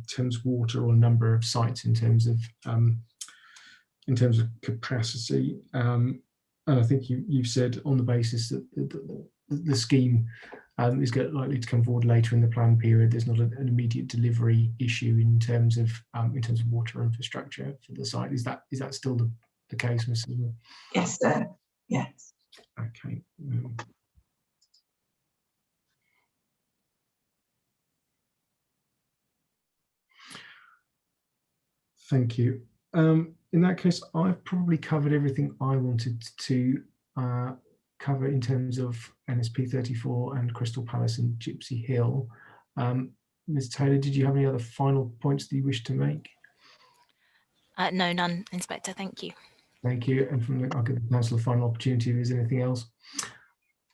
Thames Water or a number of sites in terms of capacity. And I think you've said on the basis that the scheme is likely to come forward later in the plan period. There's not an immediate delivery issue in terms of water infrastructure for the site. Is that still the case, Mrs. Moore? Yes, sir. Yes. Okay. Thank you. In that case, I've probably covered everything I wanted to cover in terms of NSP 34 and Crystal Palace and Gypsy Hill. Ms. Taylor, did you have any other final points that you wish to make? No, none, Inspector. Thank you. Thank you. And I'll give the council a final opportunity if there's anything else.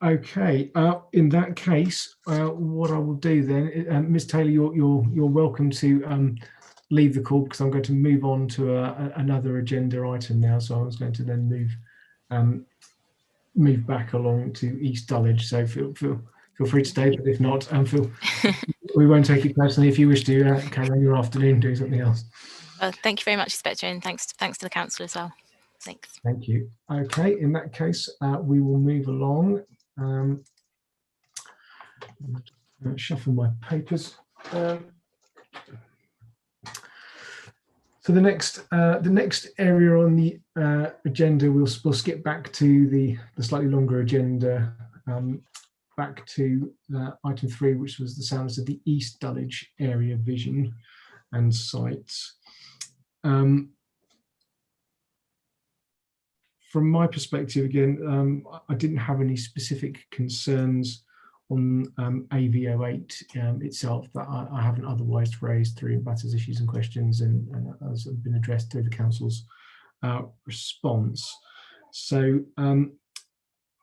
Okay. In that case, what I will do then, Ms. Taylor, you're welcome to leave the call because I'm going to move on to another agenda item now. So I was going to then move back along to East Dulwich. So feel free to stay, but if not, we won't take it personally if you wish to carry on your afternoon doing something else. Thank you very much, Inspector, and thanks to the council as well. Thanks. Thank you. Okay, in that case, we will move along. Shuffle my papers. So the next area on the agenda, we'll skip back to the slightly longer agenda, back to item 3, which was the sounds of the East Dulwich area vision and sites. From my perspective, again, I didn't have any specific concerns on AV08 itself that I haven't otherwise raised through matters, issues and questions and has been addressed through the council's response. So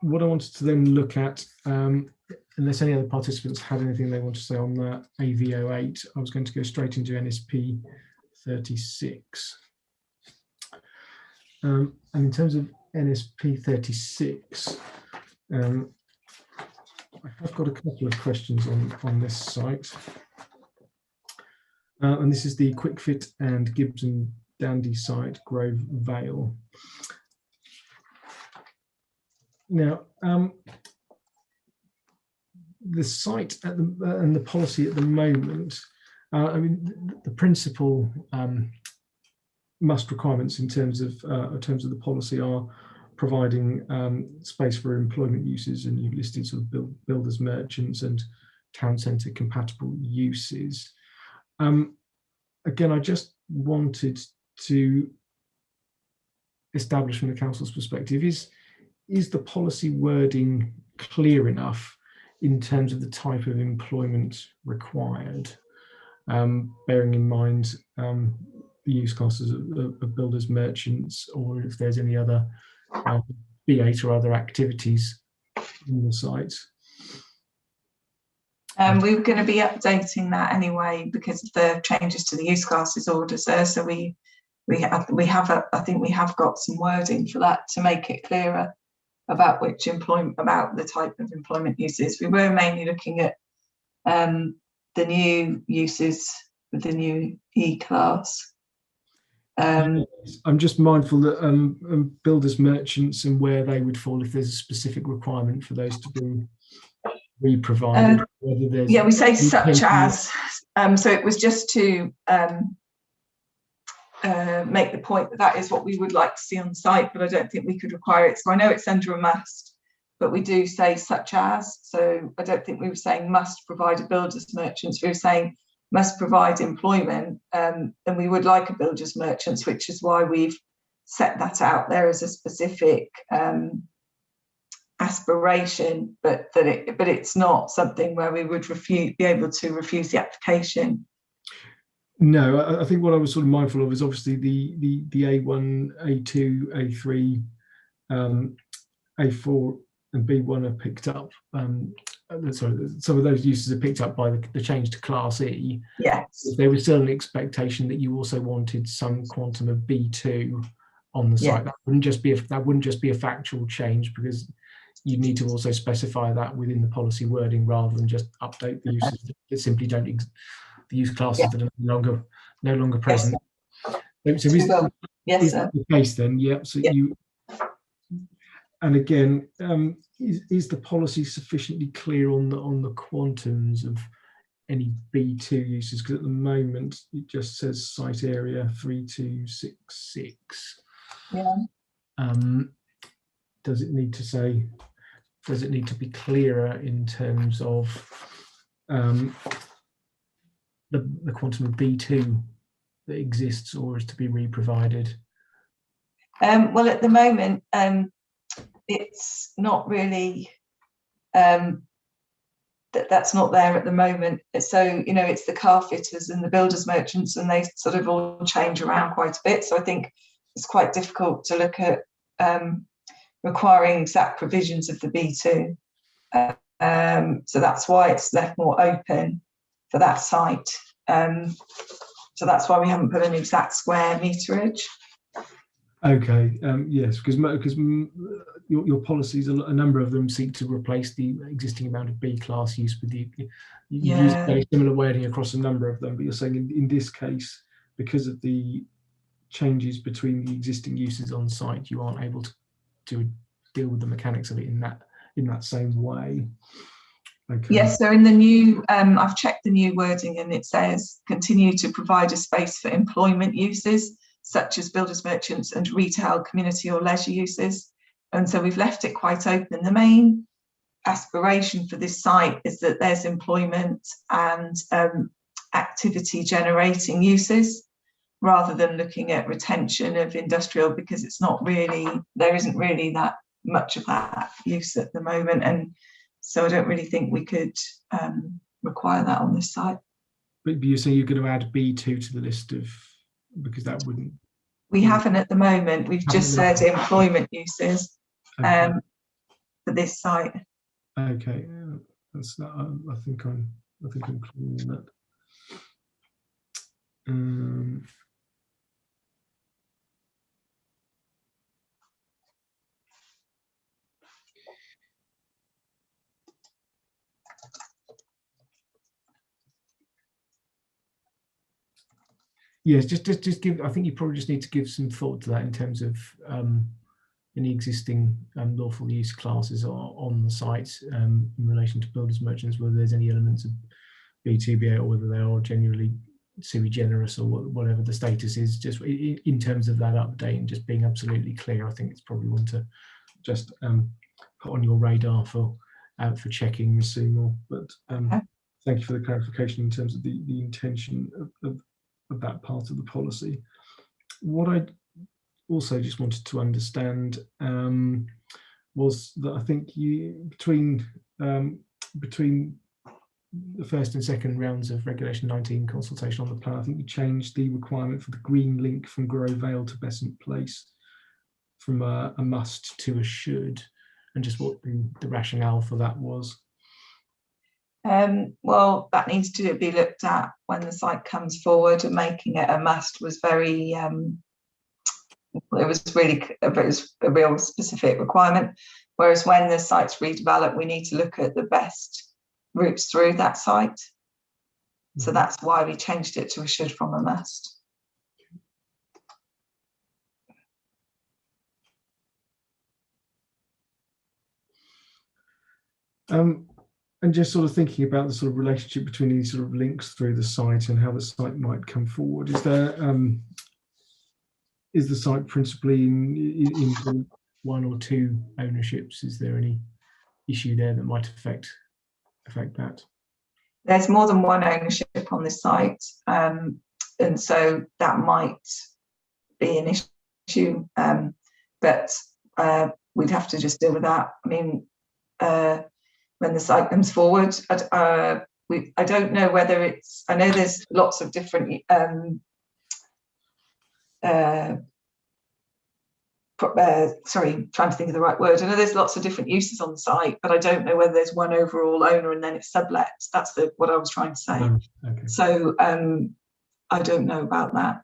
what I wanted to then look at, unless any other participants had anything they want to say on that AV08, I was going to go straight into NSP 36. And in terms of NSP 36, I have got a couple of questions on this site. And this is the Quick Fit and Gibson Dandy site, Grove Vale. Now, the site and the policy at the moment, I mean, the principal must requirements in terms of the policy are providing space for employment uses, and you've listed sort of builders, merchants, and town centre compatible uses. Again, I just wanted to establish from the council's perspective, is the policy wording clear enough in terms of the type of employment required, bearing in mind the use classes of builders, merchants, or if there's any other B8 or other activities in the site? We were going to be updating that anyway because of the changes to the use classes order, sir. So I think we have got some wording for that to make it clearer about about the type of employment uses. We were mainly looking at the new uses with the new E class. I'm just mindful that builders, merchants, and where they would fall if there's a specific requirement for those to be re-provided. Yeah, we say such as. So it was just to make the point that is what we would like to see on site, but I don't think we could require it. So I know it's under a must, but we do say such as. So I don't think we were saying must provide a builders, merchants. We were saying must provide employment, and we would like a builders merchants, which is why we've set that out there as a specific aspiration, but it's not something where we would be able to refuse the application. No, I think what I was sort of mindful of is obviously the A1, A2, A3, A4 and B1 are picked up sorry, some of those uses are picked up by the change to Class E. Yes. If there was still an expectation that you also wanted some quantum of B2 on the site, that wouldn't just be a factual change, because you need to also specify that within the policy wording rather than just update the uses that simply don't the use classes that are no longer present. Yes, So is that the case then? Yep. So you, and again, is the policy sufficiently clear on the quantums of any B2 uses? Because at the moment it just says site area 3266. Yeah. Does it need to say? Does it need to be clearer in terms of the quantum of B2 that exists or is to be re-provided? Well, at the moment, it's not really, that's not there at the moment. So, you know, it's the car fitters and the builders merchants, and they sort of all change around quite a bit. So I think it's quite difficult to look at requiring exact provisions of the B2. So that's why it's left more open for that site. So that's why we haven't put an exact square meterage. Okay, yes, because your policies, a number of them seek to replace the existing amount of B class use with the, you use very similar wording across a number of them, but you're saying in this case, because of the changes between the existing uses on site, you aren't able to deal with the mechanics of it in that same way. Okay. Yes, so in the new, I've checked the new wording, and it says continue to provide a space for employment uses such as builders merchants and retail, community or leisure uses. And so we've left it quite open. The main aspiration for this site is that there's employment and activity generating uses, rather than looking at retention of industrial, because it's not really, there isn't really that much of that use at the moment. And so I don't really think we could require that on this site. But you say you're going to add B2 to the list of, because that wouldn't. We haven't at the moment. We've just said employment uses for this site. Okay, that's that. I think I'm clear on that. Yes, just give. I think you probably just need to give some thought to that in terms of any existing lawful use classes on the site in relation to builders merchants, whether there's any elements of B2BA or whether they are genuinely sui generis or whatever the status is. Just in terms of that update and just being absolutely clear, I think it's probably one to just put on your radar for checking, Ms. Seymour. But thank you for the clarification in terms of the intention of that part of the policy. What I also just wanted to understand was that I think you between the first and second rounds of Regulation 19 consultation on the plan, I think you changed the requirement for the green link from Grove Vale to Besant Place from a must to a should, and just what the rationale for that was. Well, that needs to be looked at when the site comes forward, and making it a must was very, it was a real specific requirement. Whereas when the site's redeveloped, we need to look at the best routes through that site. So that's why we changed it to a should from a must. And just sort of thinking about the sort of relationship between these sort of links through the site and how the site might come forward. Is there is the site principally in one or two ownerships? Is there any issue there that might affect that? There's more than one ownership on this site, and so that might be an issue, but we'd have to just deal with that. I mean, when the site comes forward, I don't know whether it's, I know there's lots of different sorry, trying to think of the right word. I know there's lots of different uses on the site, but I don't know whether there's one overall owner and then it's sublet. That's what I was trying to say. Okay. So I don't know about that.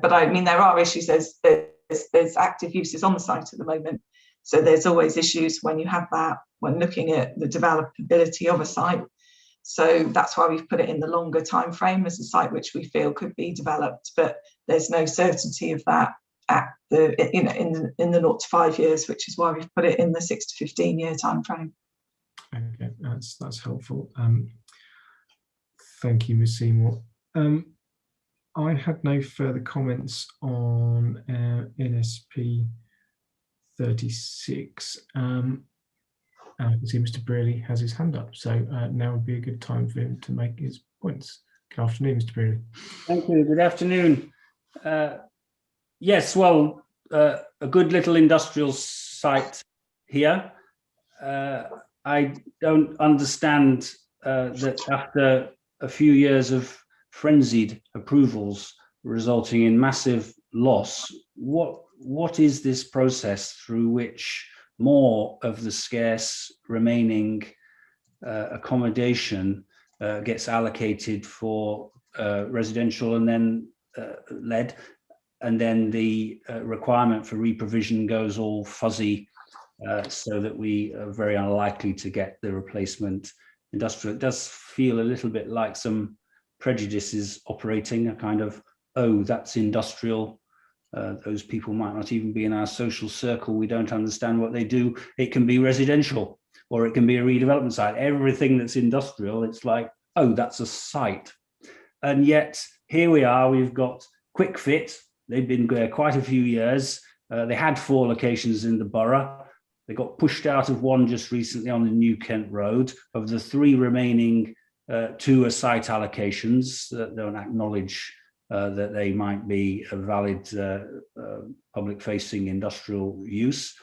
But I mean, there are issues. There's active uses on the site at the moment. So there's always issues when you have that, when looking at the developability of a site. So that's why we've put it in the longer time frame as a site which we feel could be developed, but there's no certainty of that at the in the 0 to 5 years, which is why we've put it in the 6 to 15 year time frame. Okay, that's helpful. Thank you, Ms. Seymour. I had no further comments on NSP 36. I can see Mr. Brearley has his hand up, so now would be a good time for him to make his points. Good afternoon, Mr. Brearley. Thank you. Good afternoon. Yes, well, a good little industrial site here. I don't understand that after a few years of frenzied approvals resulting in massive loss, what is this process through which more of the scarce remaining accommodation gets allocated for residential and then led, and then the requirement for reprovision goes all fuzzy, so that we are very unlikely to get the replacement industrial. It does feel a little bit like some prejudices operating, a kind of, oh, that's industrial. Those people might not even be in our social circle. We don't understand what they do. It can be residential or it can be a redevelopment site. Everything that's industrial, it's like, oh, that's a site. And yet here we are, we've got Quick Fit. They've been there quite a few years. They had 4 locations in the borough. They got pushed out of one just recently on the New Kent Road. Of the 3 remaining, 2 are site allocations that don't acknowledge that they might be a valid public-facing industrial use.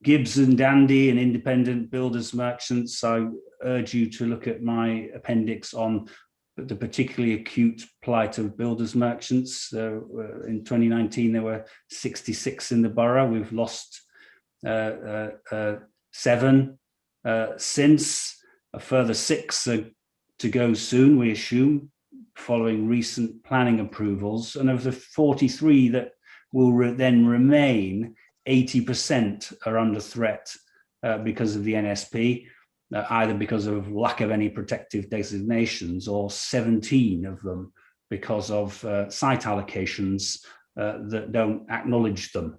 Gibbs and Dandy and independent builders merchants, I urge you to look at my appendix on the particularly acute plight of builders merchants. In 2019, there were 66 in the borough. We've lost 7 since. A further 6 are to go soon, we assume, following recent planning approvals. And of the 43 that will then remain, 80% are under threat because of the NSP, either because of lack of any protective designations, or 17 of them because of site allocations that don't acknowledge them.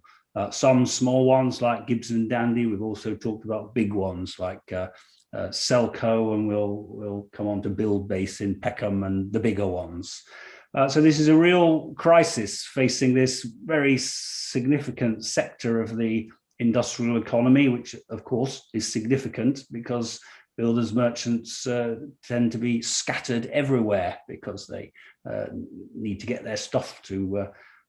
Some small ones like Gibbs and Dandy. We've also talked about big ones like Selco, and we'll come on to Build Base in Peckham and the bigger ones. So this is a real crisis facing this very significant sector of the industrial economy, which of course is significant because builders merchants tend to be scattered everywhere because they need to get their stuff to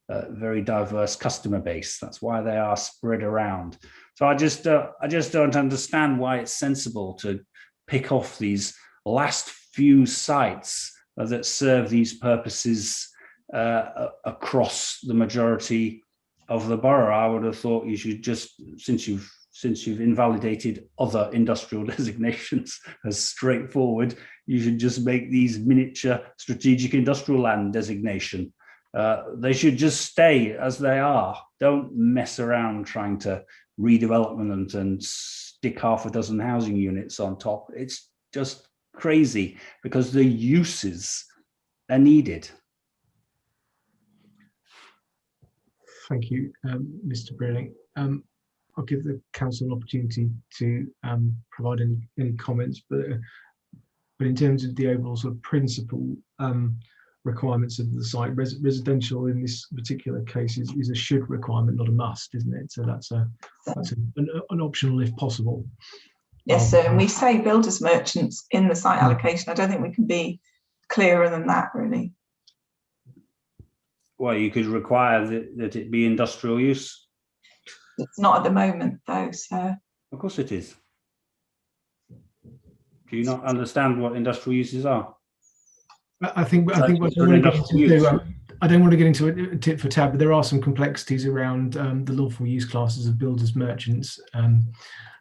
a very diverse customer base. That's why they are spread around. So I just don't understand why it's sensible to pick off these last few sites that serve these purposes across the majority of the borough. I would have thought you should just, since you've invalidated other industrial designations as straightforward, you should just make these miniature strategic industrial land designation. They should just stay as they are. Don't mess around trying to redevelop them and stick half a dozen housing units on top. It's just crazy because the uses are needed. Thank you, Mr. Brearley. I'll give the council an opportunity to provide any comments, but in terms of the overall sort of principle requirements of the site, residential in this particular case is a should requirement, not a must, isn't it? So that's an optional if possible. Yes, sir. And we say builders merchants in the site allocation. I don't think we can be clearer than that, really. Well, you could require that it be industrial use. It's not at the moment, though, sir. Of course it is. Do you not understand what industrial uses are? I think what we're going to do, I don't want to get into a tit for tat, but there are some complexities around the lawful use classes of builders merchants.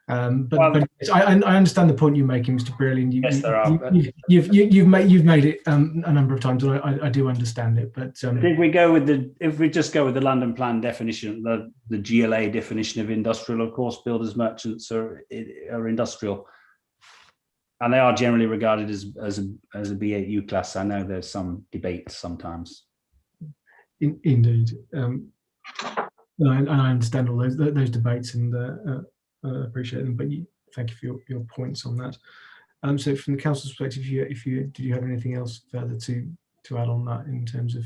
But I understand the point you're making, Mr. Brillian. Yes, there are. You've made it a number of times, and I do understand it. But if we just go with the London Plan definition, the GLA definition of industrial, of course, builders merchants are industrial, and they are generally regarded as a B8U class. I know there's some debate sometimes. Indeed, and I understand all those debates, and appreciate them. But thank you for your points on that. So from the council's perspective, did you have anything else further to add on that in terms of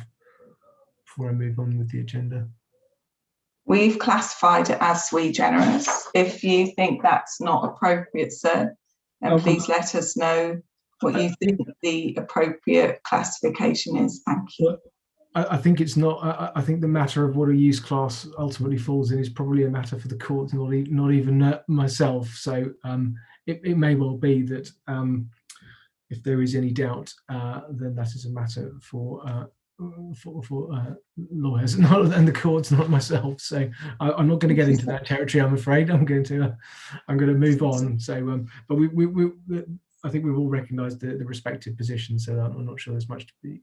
before I move on with the agenda? We've classified it as sui generis. If you think that's not appropriate, sir, then please let us know what you think the appropriate classification is. Thank you. Well, I think it's not. I think the matter of what a use class ultimately falls in is probably a matter for the court, not even myself. So it may well be that if there is any doubt, then that is a matter for lawyers and the courts, not myself. So I'm not going to get into that territory, I'm afraid. I'm going to move on. So, but I think we've all recognised the respective positions. So I'm not sure there's much to be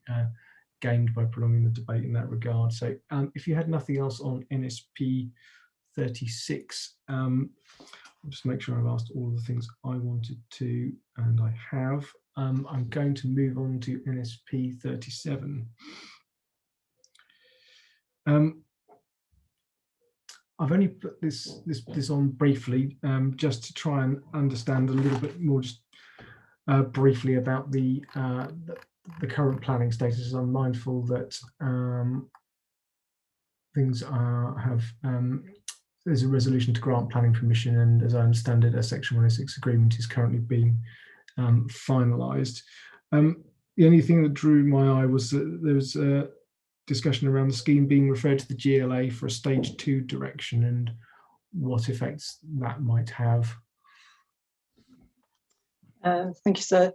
gained by prolonging the debate in that regard. So if you had nothing else on NSP 36, I'll just make sure I've asked all of the things I wanted to, and I have. I'm going to move on to NSP 37. I've only put this on briefly just to try and understand a little bit more, just briefly about the current planning status. I'm mindful that things there's a resolution to grant planning permission, and as I understand it, a Section 106 agreement is currently being finalised. The only thing that drew my eye was that there was a discussion around the scheme being referred to the GLA for a stage 2 direction and what effects that might have. Thank you, sir.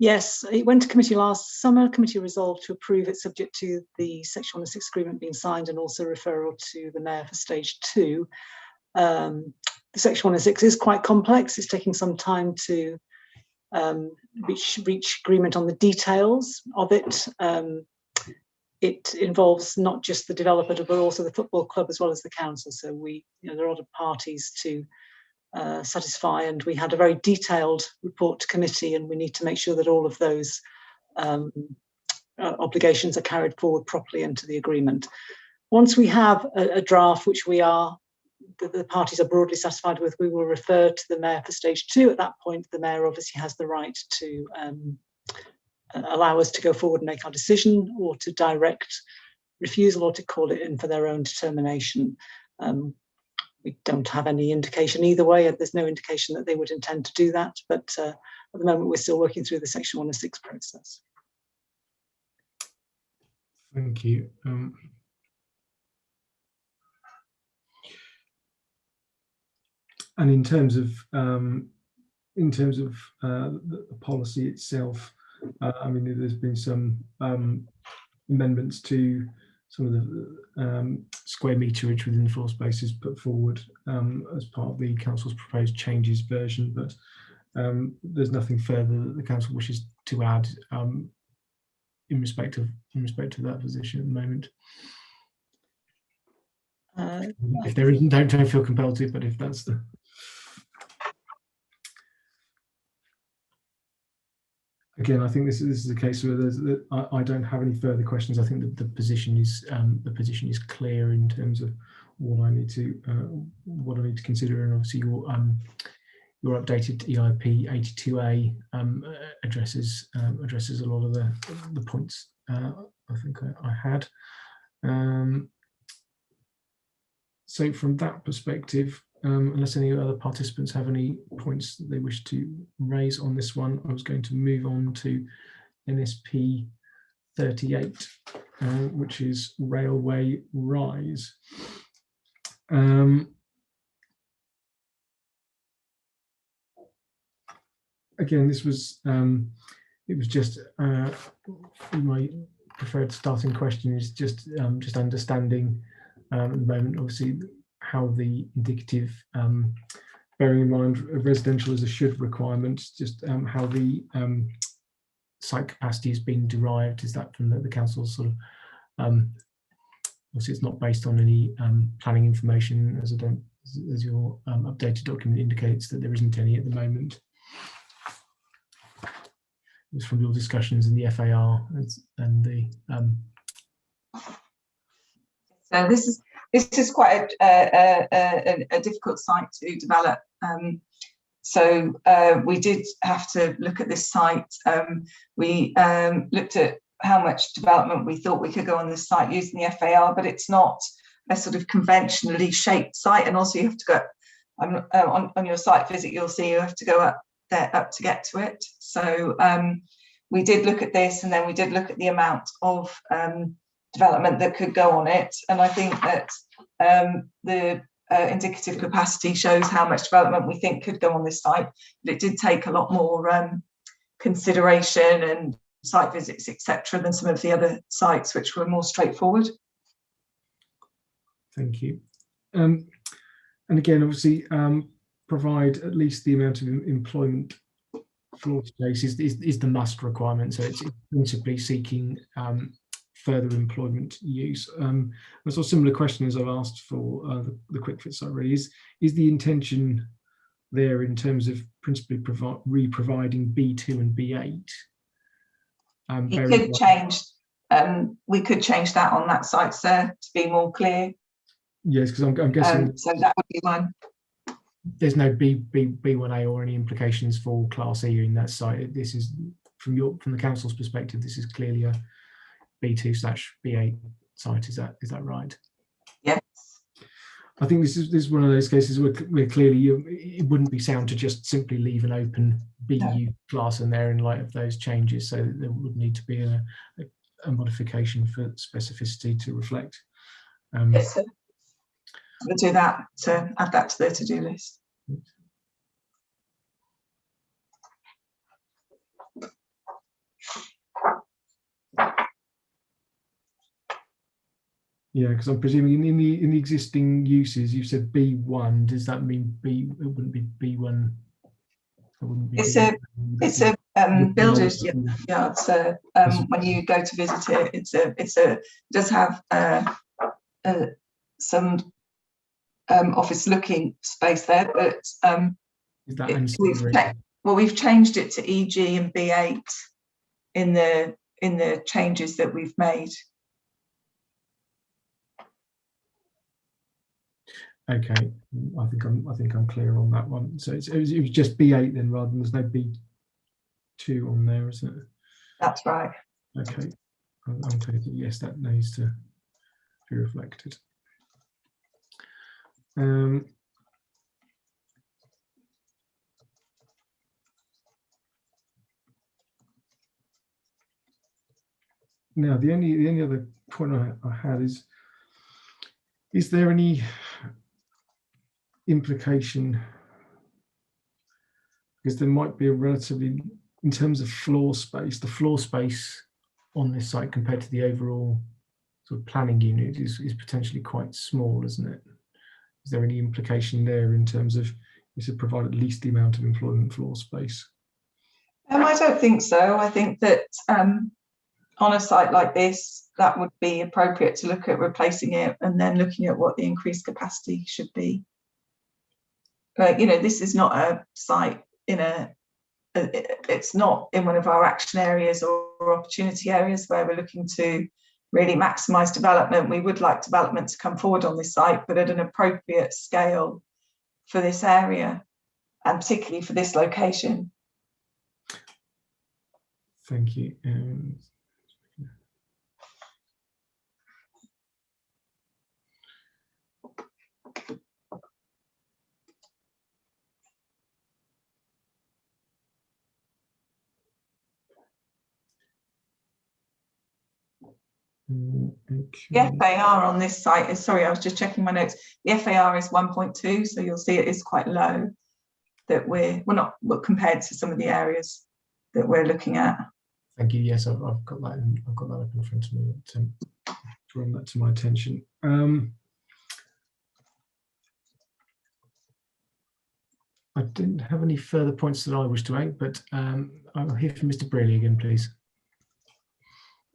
Yes, it went to committee last summer. Committee resolved to approve it subject to the Section 106 agreement being signed and also referral to the Mayor for stage 2. The Section 106 is quite complex. It's taking some time to reach agreement on the details of it. It involves not just the developer, but also the football club as well as the council. So there are a lot of parties to satisfy, and we had a very detailed report to committee, and we need to make sure that all of those obligations are carried forward properly into the agreement. Once we have a draft which the parties are broadly satisfied with, we will refer to the Mayor for stage 2. At that point, the Mayor obviously has the right to allow us to go forward and make our decision, or to direct refusal, or to call it in for their own determination. We don't have any indication either way. There's no indication that they would intend to do that, but at the moment we're still working through the Section 106 process. Thank you. And in terms of the policy itself, I mean, there's been some amendments to some of the square meterage within the floor spaces put forward as part of the council's proposed changes version, but there's nothing further that the council wishes to add in respect of that position at the moment. If there isn't, don't feel compelled to, but if that's the... Again, I think this is a case where I don't have any further questions. I think that the position is clear in terms of what I need to consider, and obviously your updated EIP 82A addresses a lot of the points I think I had. So from that perspective, unless any other participants have any points that they wish to raise on this one, I was going to move on to NSP 38, which is Railway Rise. Again, this was it was just my preferred starting question is just understanding at the moment, obviously, how the indicative, bearing in mind residential is a should requirement, just how the site capacity is being derived. Is that from the council's sort of, obviously it's not based on any planning information, as your updated document indicates that there isn't any at the moment. It was from your discussions in the FAR and the. So this is quite a difficult site to develop. So we did have to look at this site. We looked at how much development we thought we could go on this site using the FAR, but it's not a sort of conventionally shaped site. And also you have to go on your site visit, you'll see you have to go up to get to it. So we did look at this, and then we did look at the amount of development that could go on it. And I think that the indicative capacity shows how much development we think could go on this site, but it did take a lot more consideration and site visits, etc., than some of the other sites which were more straightforward. Thank you. And again, obviously, provide at least the amount of employment floor space is the must requirement. So it's principally seeking further employment use. I saw a similar question as I've asked for the quick fit site. Really, is the intention there in terms of principally re-providing B2 and B8? You could change. We could change that on that site, sir, to be more clear. Yes, because I'm guessing. So that would be one. There's no B1A or any implications for Class E in that site. This is from the council's perspective. This is clearly a B2/B8 site. Is that right? Yes. I think this is one of those cases where clearly it wouldn't be sound to just simply leave an open BU class in there in light of those changes. So there would need to be a modification for specificity to reflect. Yes, sir. We'll do that to add that to the to-do list. Yeah, because I'm presuming in the existing uses, you said B1. Does that mean B? It wouldn't be B1. It wouldn't be. It's a builder's yard. So when you go to visit it, it does have some office looking space there, but we've changed it to EG and B8 in the changes that we've made. Okay, I think I'm clear on that one. So it was just B8 then, rather than there's no B2 on there, isn't it? That's right. Okay, I'm clear. Yes, that needs to be reflected. Now, the only other point I had is there any implication, because there might be a relatively, in terms of floor space, the floor space on this site compared to the overall sort of planning unit is potentially quite small, isn't it? Is there any implication there in terms of we should provide at least the amount of employment floor space? I don't think so. I think that on a site like this, that would be appropriate to look at replacing it and then looking at what the increased capacity should be. But, this is not a site it's not in one of our action areas or opportunity areas where we're looking to really maximise development. We would like development to come forward on this site, but at an appropriate scale for this area and particularly for this location. Thank you. The FAR on this site is, sorry, I was just checking my notes. The FAR is 1.2, so you'll see it is quite low. That we're not compared to some of the areas that we're looking at. Thank you. Yes, I've got that. I've got that up in front of me. Drawing that to my attention. I didn't have any further points that I wish to make, but I'll hear from Mr. Braley again, please.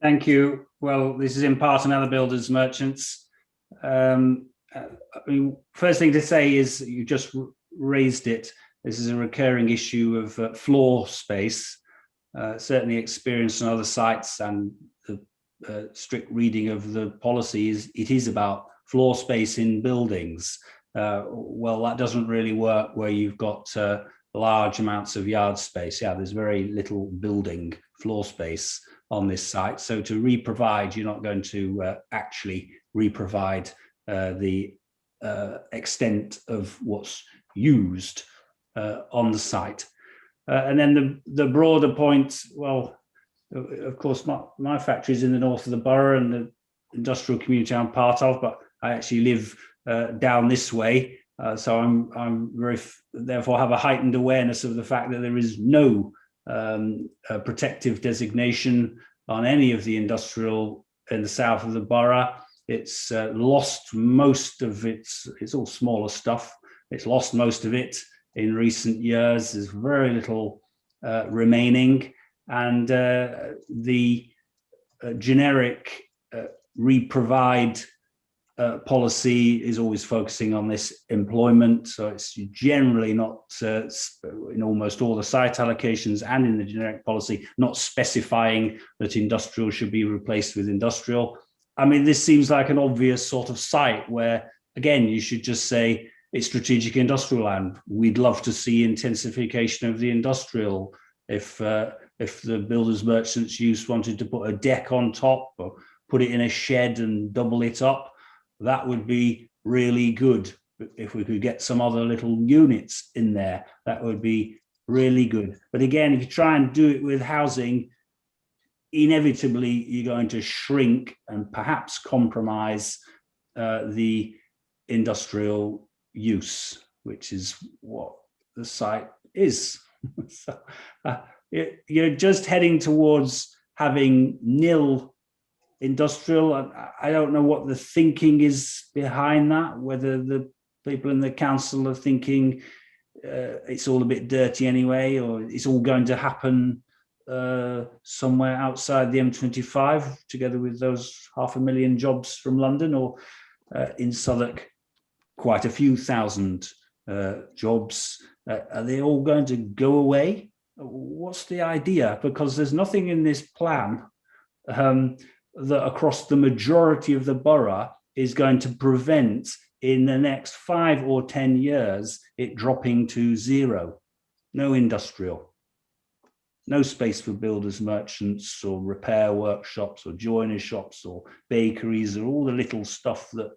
Thank you. Well, this is in part another builders merchants. I mean, first thing to say is you just raised it. This is a recurring issue of floor space. Certainly experienced on other sites, and the strict reading of the policy is it is about floor space in buildings. Well, that doesn't really work where you've got large amounts of yard space. Yeah, there's very little building floor space on this site. So to re-provide, you're not going to actually re-provide the extent of what's used on the site. And then the broader point, well, of course, my factory is in the north of the borough and the industrial community I'm part of, but I actually live down this way. So I'm very, therefore have a heightened awareness of the fact that there is no protective designation on any of the industrial in the south of the borough. It's lost most of it's all smaller stuff. It's lost most of it in recent years. There's very little remaining, and the generic re-provide policy is always focusing on this employment. So it's generally not, in almost all the site allocations and in the generic policy, not specifying that industrial should be replaced with industrial. I mean, this seems like an obvious sort of site where, again, you should just say it's strategic industrial land. We'd love to see intensification of the industrial. If the builders merchants use wanted to put a deck on top or put it in a shed and double it up, that would be really good. If we could get some other little units in there, that would be really good. But again, if you try and do it with housing, inevitably you're going to shrink and perhaps compromise the industrial use, which is what the site is. So, you're just heading towards having nil industrial. I don't know what the thinking is behind that, whether the people in the council are thinking it's all a bit dirty anyway, or it's all going to happen somewhere outside the M25 together with those 500,000 jobs from London, or in Southwark quite a few thousand jobs. Are they all going to go away? What's the idea? Because there's nothing in this plan that across the majority of the borough is going to prevent in the next 5 or 10 years it dropping to zero. No industrial, no space for builders merchants or repair workshops or joiner shops or bakeries or all the little stuff that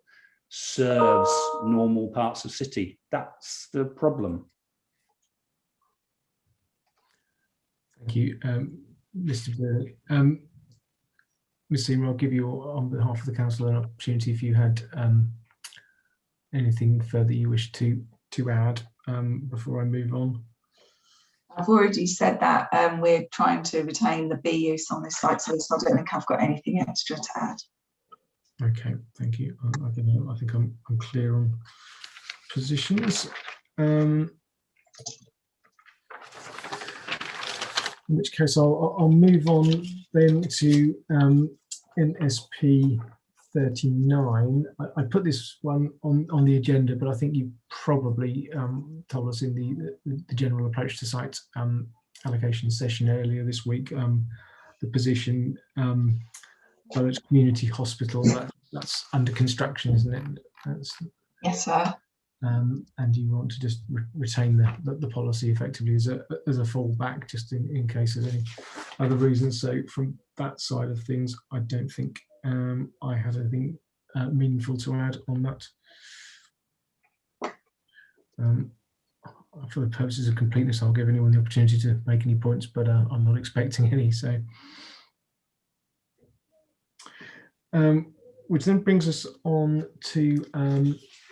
serves normal parts of city. That's the problem. Thank you, Mr. Burley. Ms. Seymour, I'll give you, on behalf of the council, an opportunity if you had anything further you wish to add before I move on. I've already said that we're trying to retain the B use on this site, so I don't think I've got anything extra to add. Okay, thank you. I think I'm clear on positions. In which case, I'll move on then to NSP 39. I put this one on the agenda, but I think you probably told us in the general approach to site allocation session earlier this week, the position Dulwich Community Hospital, that's under construction, isn't it? Yes, sir. And you want to just retain the policy effectively as a fallback, just in case there's any other reasons. So from that side of things, I don't think I had anything meaningful to add on that. For the purposes of completeness, I'll give anyone the opportunity to make any points, but I'm not expecting any. So, which then brings us on to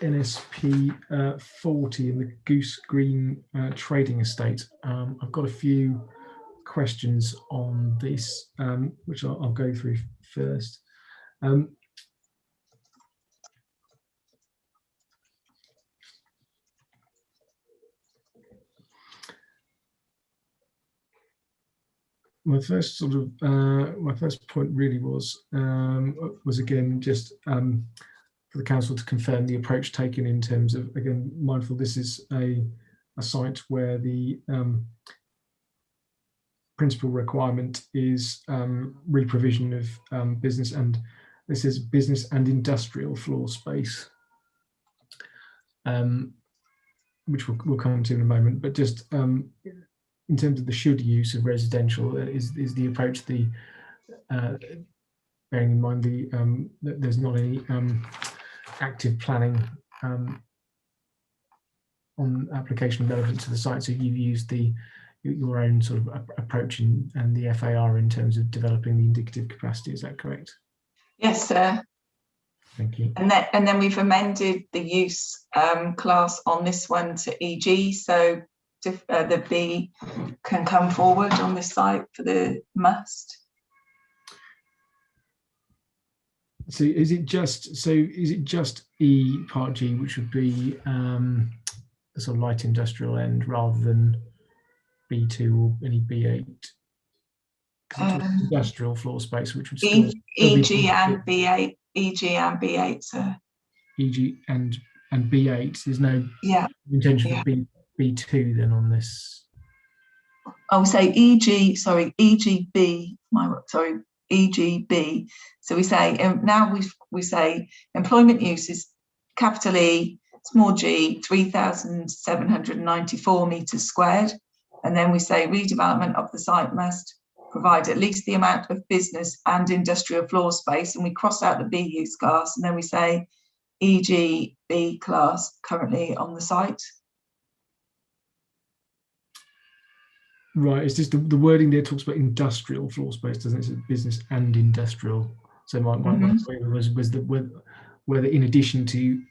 NSP 40 in the Goose Green trading estate. I've got a few questions on this, which I'll go through first. My first point really was again just for the council to confirm the approach taken in terms of, again, mindful this is a site where the principal requirement is re-provision of business, and this is business and industrial floor space, which we'll come to in a moment. But just in terms of the should use of residential, is the approach bearing in mind that there's not any active planning on application relevant to the site, so you've used your own sort of approach and the FAR in terms of developing the indicative capacity. Is that correct? Yes, sir. Thank you. And then we've amended the use class on this one to EG, so the B can come forward on this site for the must. So is it just E part G, which would be the sort of light industrial end, rather than B2 or any B8? Industrial floor space, which would still EG and B8, EG and B8, sir. EG and B8. There's no intention for B2 then on this. I would say EGB. EGB. So we say now we say employment use is capital E, small g, 3,794 metres squared, and then we say redevelopment of the site must provide at least the amount of business and industrial floor space, and we cross out the B use class, and then we say EGB class currently on the site. Right, it's just the wording there talks about industrial floor space, doesn't it? It's business and industrial. So my question was whether in addition to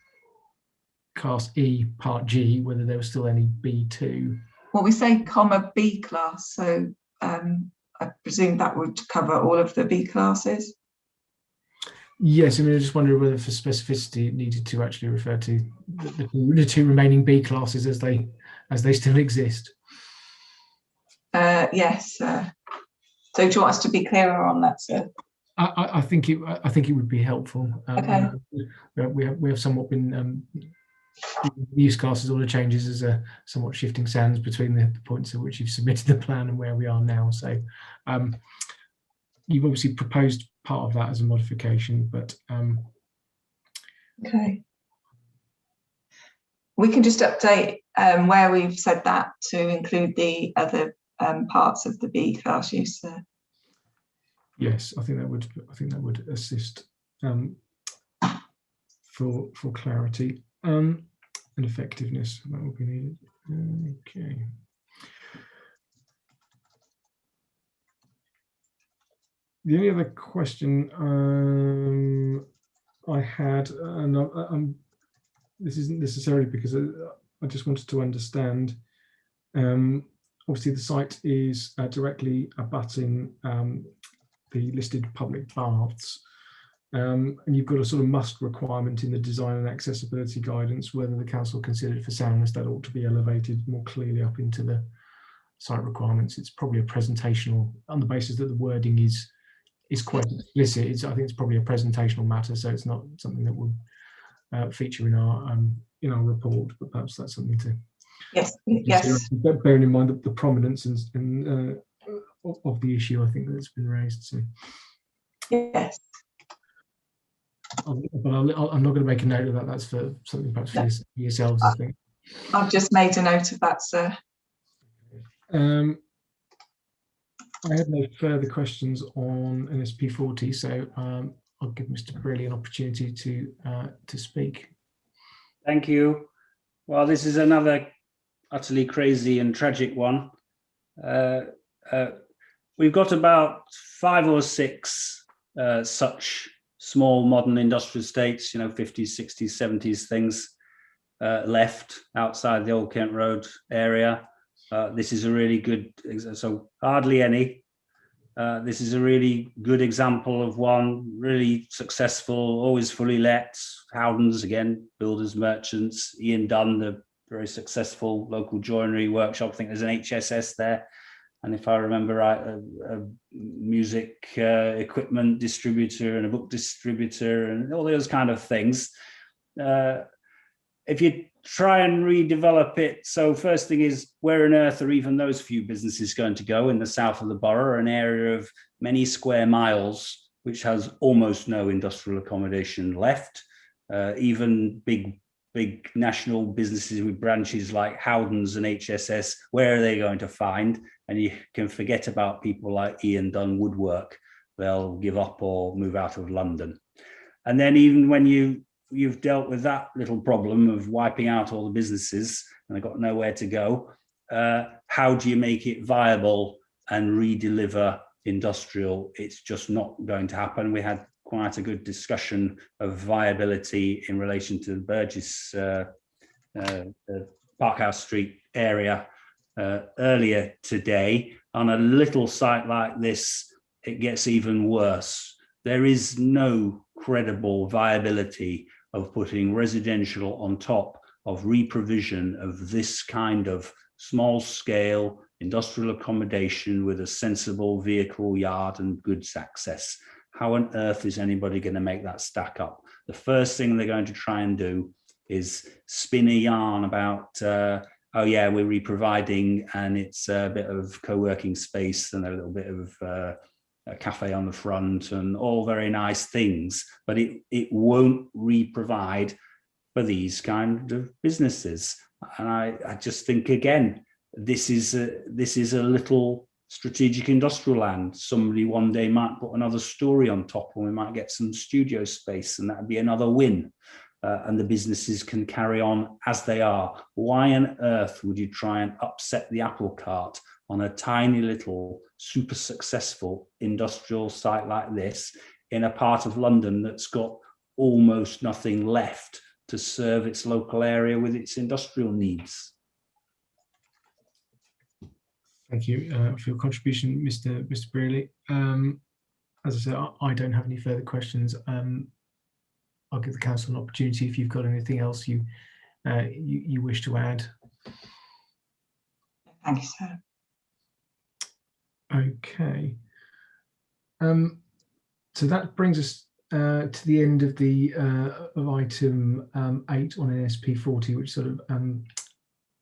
class E part G, whether there was still any B2. Well, we say comma B class, so I presume that would cover all of the B classes. Yes, I mean, I just wondered whether for specificity it needed to actually refer to the two remaining B classes as they still exist. Yes. So do you want us to be clearer on that, sir? I think it would be helpful. Okay. We have somewhat been use classes. All the changes as a somewhat shifting sands between the points at which you've submitted the plan and where we are now. So you've obviously proposed part of that as a modification, but okay. We can just update where we've said that to include the other parts of the B class use. Yes, I think that would assist for clarity and effectiveness. That will be needed. Okay. The only other question I had, and this isn't necessarily because I just wanted to understand. Obviously, the site is directly abutting the listed public baths, and you've got a sort of must requirement in the design and accessibility guidance, whether the council considered for soundness that ought to be elevated more clearly up into the site requirements. It's probably a presentational, on the basis that the wording is quite explicit. I think it's probably a presentational matter, so it's not something that will feature in our report, but perhaps that's something to yes. Bearing in mind the prominence and of the issue, I think that's been raised. So yes, but I'm not going to make a note of that. That's for something perhaps for yourselves, I think. I've just made a note of that, sir. I have no further questions on NSP 40, so I'll give Mr. Briley an opportunity to speak. Thank you. Well, this is another utterly crazy and tragic one. We've got about 5 or 6 such small modern industrial estates, 50s, 60s, 70s things left outside the Old Kent Road area. This is a really good, so hardly any. This is a really good example of one really successful, always fully let. Howden's, again, builders, merchants. Ian Dunn, the very successful local joinery workshop. I think there's an HSS there. And if I remember right, a music equipment distributor and a book distributor and all those kind of things. If you try and redevelop it, so first thing is, where on earth are even those few businesses going to go in the south of the borough, an area of many square miles, which has almost no industrial accommodation left. Even big national businesses with branches like Howden's and HSS, where are they going to find? And you can forget about people like Ian Dunn Woodwork. They'll give up or move out of London. And then even when you've dealt with that little problem of wiping out all the businesses and they've got nowhere to go, how do you make it viable and redeliver industrial? It's just not going to happen. We had quite a good discussion of viability in relation to the Burgess Parkhouse Street area earlier today. On a little site like this, it gets even worse. There is no credible viability of putting residential on top of re-provision of this kind of small scale industrial accommodation with a sensible vehicle yard and goods access. How on earth is anybody going to make that stack up? The first thing they're going to try and do is spin a yarn about, oh yeah, we're re-providing and it's a bit of co-working space and a little bit of a cafe on the front and all very nice things, but it won't re-provide for these kind of businesses. And I just think, again, this is a little strategic industrial land. Somebody one day might put another story on top and we might get some studio space and that'd be another win. And the businesses can carry on as they are. Why on earth would you try and upset the apple cart on a tiny little super successful industrial site like this in a part of London that's got almost nothing left to serve its local area with its industrial needs? Thank you for your contribution, Mr. Brearley. As I said, I don't have any further questions. I'll give the council an opportunity if you've got anything else you wish to add. Thank you, sir. Okay. So that brings us to the end of the of item 8 on NSP 40, which sort of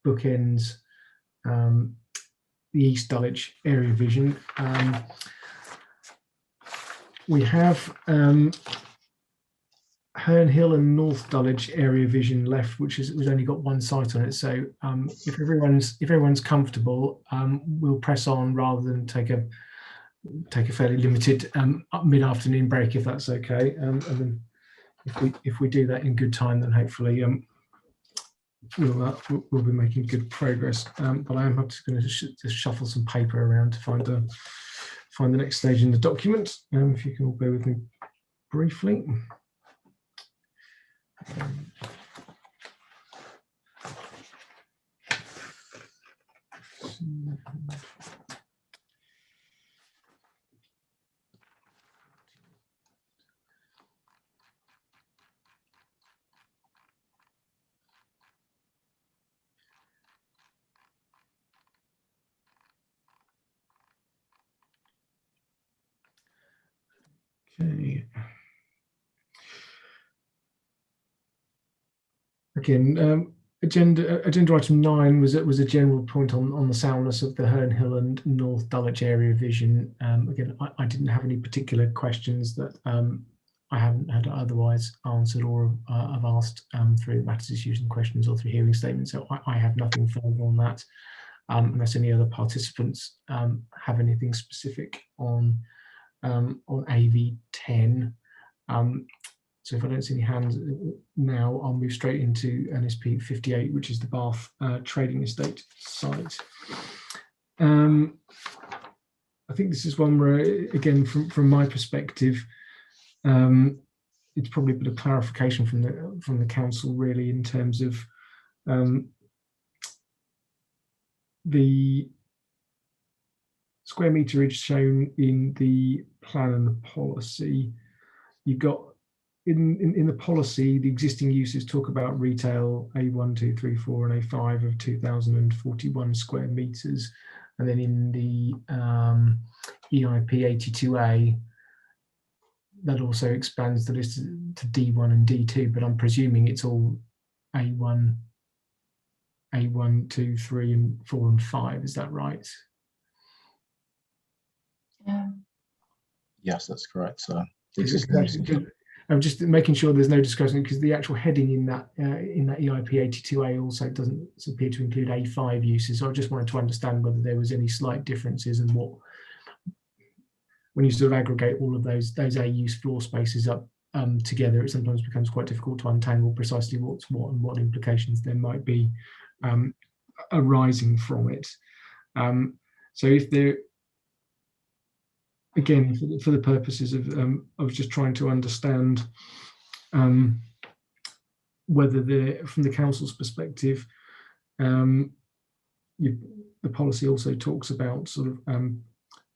bookends the East Dulwich area vision. We have Herne Hill and North Dulwich area vision left, which has only got one site on it. So if everyone's comfortable, we'll press on rather than take a fairly limited mid-afternoon break, if that's okay. And then if we do that in good time, then hopefully we'll be making good progress. But I am just going to just shuffle some paper around to find the next stage in the document. If you can all bear with me briefly. Okay. Again, agenda item 9 was a general point on the soundness of the Herne Hill and North Dulwich area vision. Again, I didn't have any particular questions that I haven't had otherwise answered or have asked through matters issues and questions or through hearing statements. So I have nothing further on that, unless any other participants have anything specific on AV10. So if I don't see any hands now, I'll move straight into NSP 58, which is the Bath Trading Estate site. I think this is one where, again, from my perspective, it's probably a bit of clarification from the council, really, in terms of the square meterage shown in the plan and the policy, you've got in the policy, the existing uses talk about retail A1, 2, 3, 4 and A5 of 2,041 square meters. And then in the EIP 82A, that also expands the list to D1 and D2, but I'm presuming it's all A1, 2, 3 and 4 and 5. Is that right? Yes, that's correct, sir. I'm just making sure there's no discussion, because the actual heading in that EIP 82A also doesn't appear to include A5 uses. So I just wanted to understand whether there was any slight differences, and what, when you sort of aggregate all of those A use floor spaces up together, it sometimes becomes quite difficult to untangle precisely what's what and what implications there might be arising from it. So if there, again, for the purposes of just trying to understand whether from the council's perspective, the policy also talks about sort of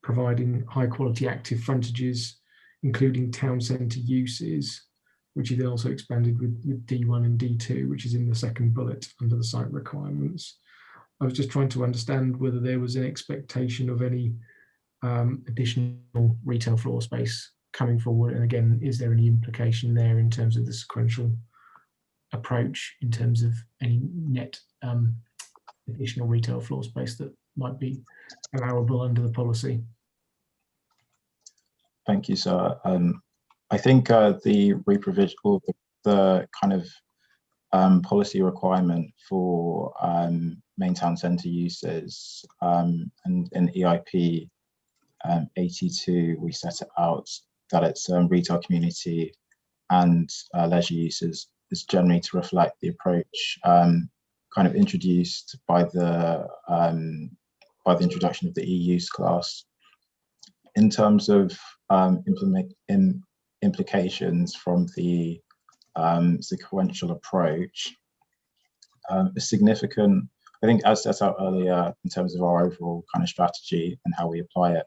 providing high quality active frontages, including town centre uses, which is also expanded with D1 and D2, which is in the second bullet under the site requirements. I was just trying to understand whether there was an expectation of any additional retail floor space coming forward, and again, is there any implication there in terms of the sequential approach in terms of any net additional retail floor space that might be allowable under the policy? Thank you, sir. I think the reprovision, or the kind of policy requirement for main town centre uses, and in EIP 82, we set it out that it's retail, community and leisure uses is generally to reflect the approach kind of introduced by the introduction of the e-use class. In terms of implications from the sequential approach, a significant, I think, as set out earlier in terms of our overall kind of strategy and how we apply it,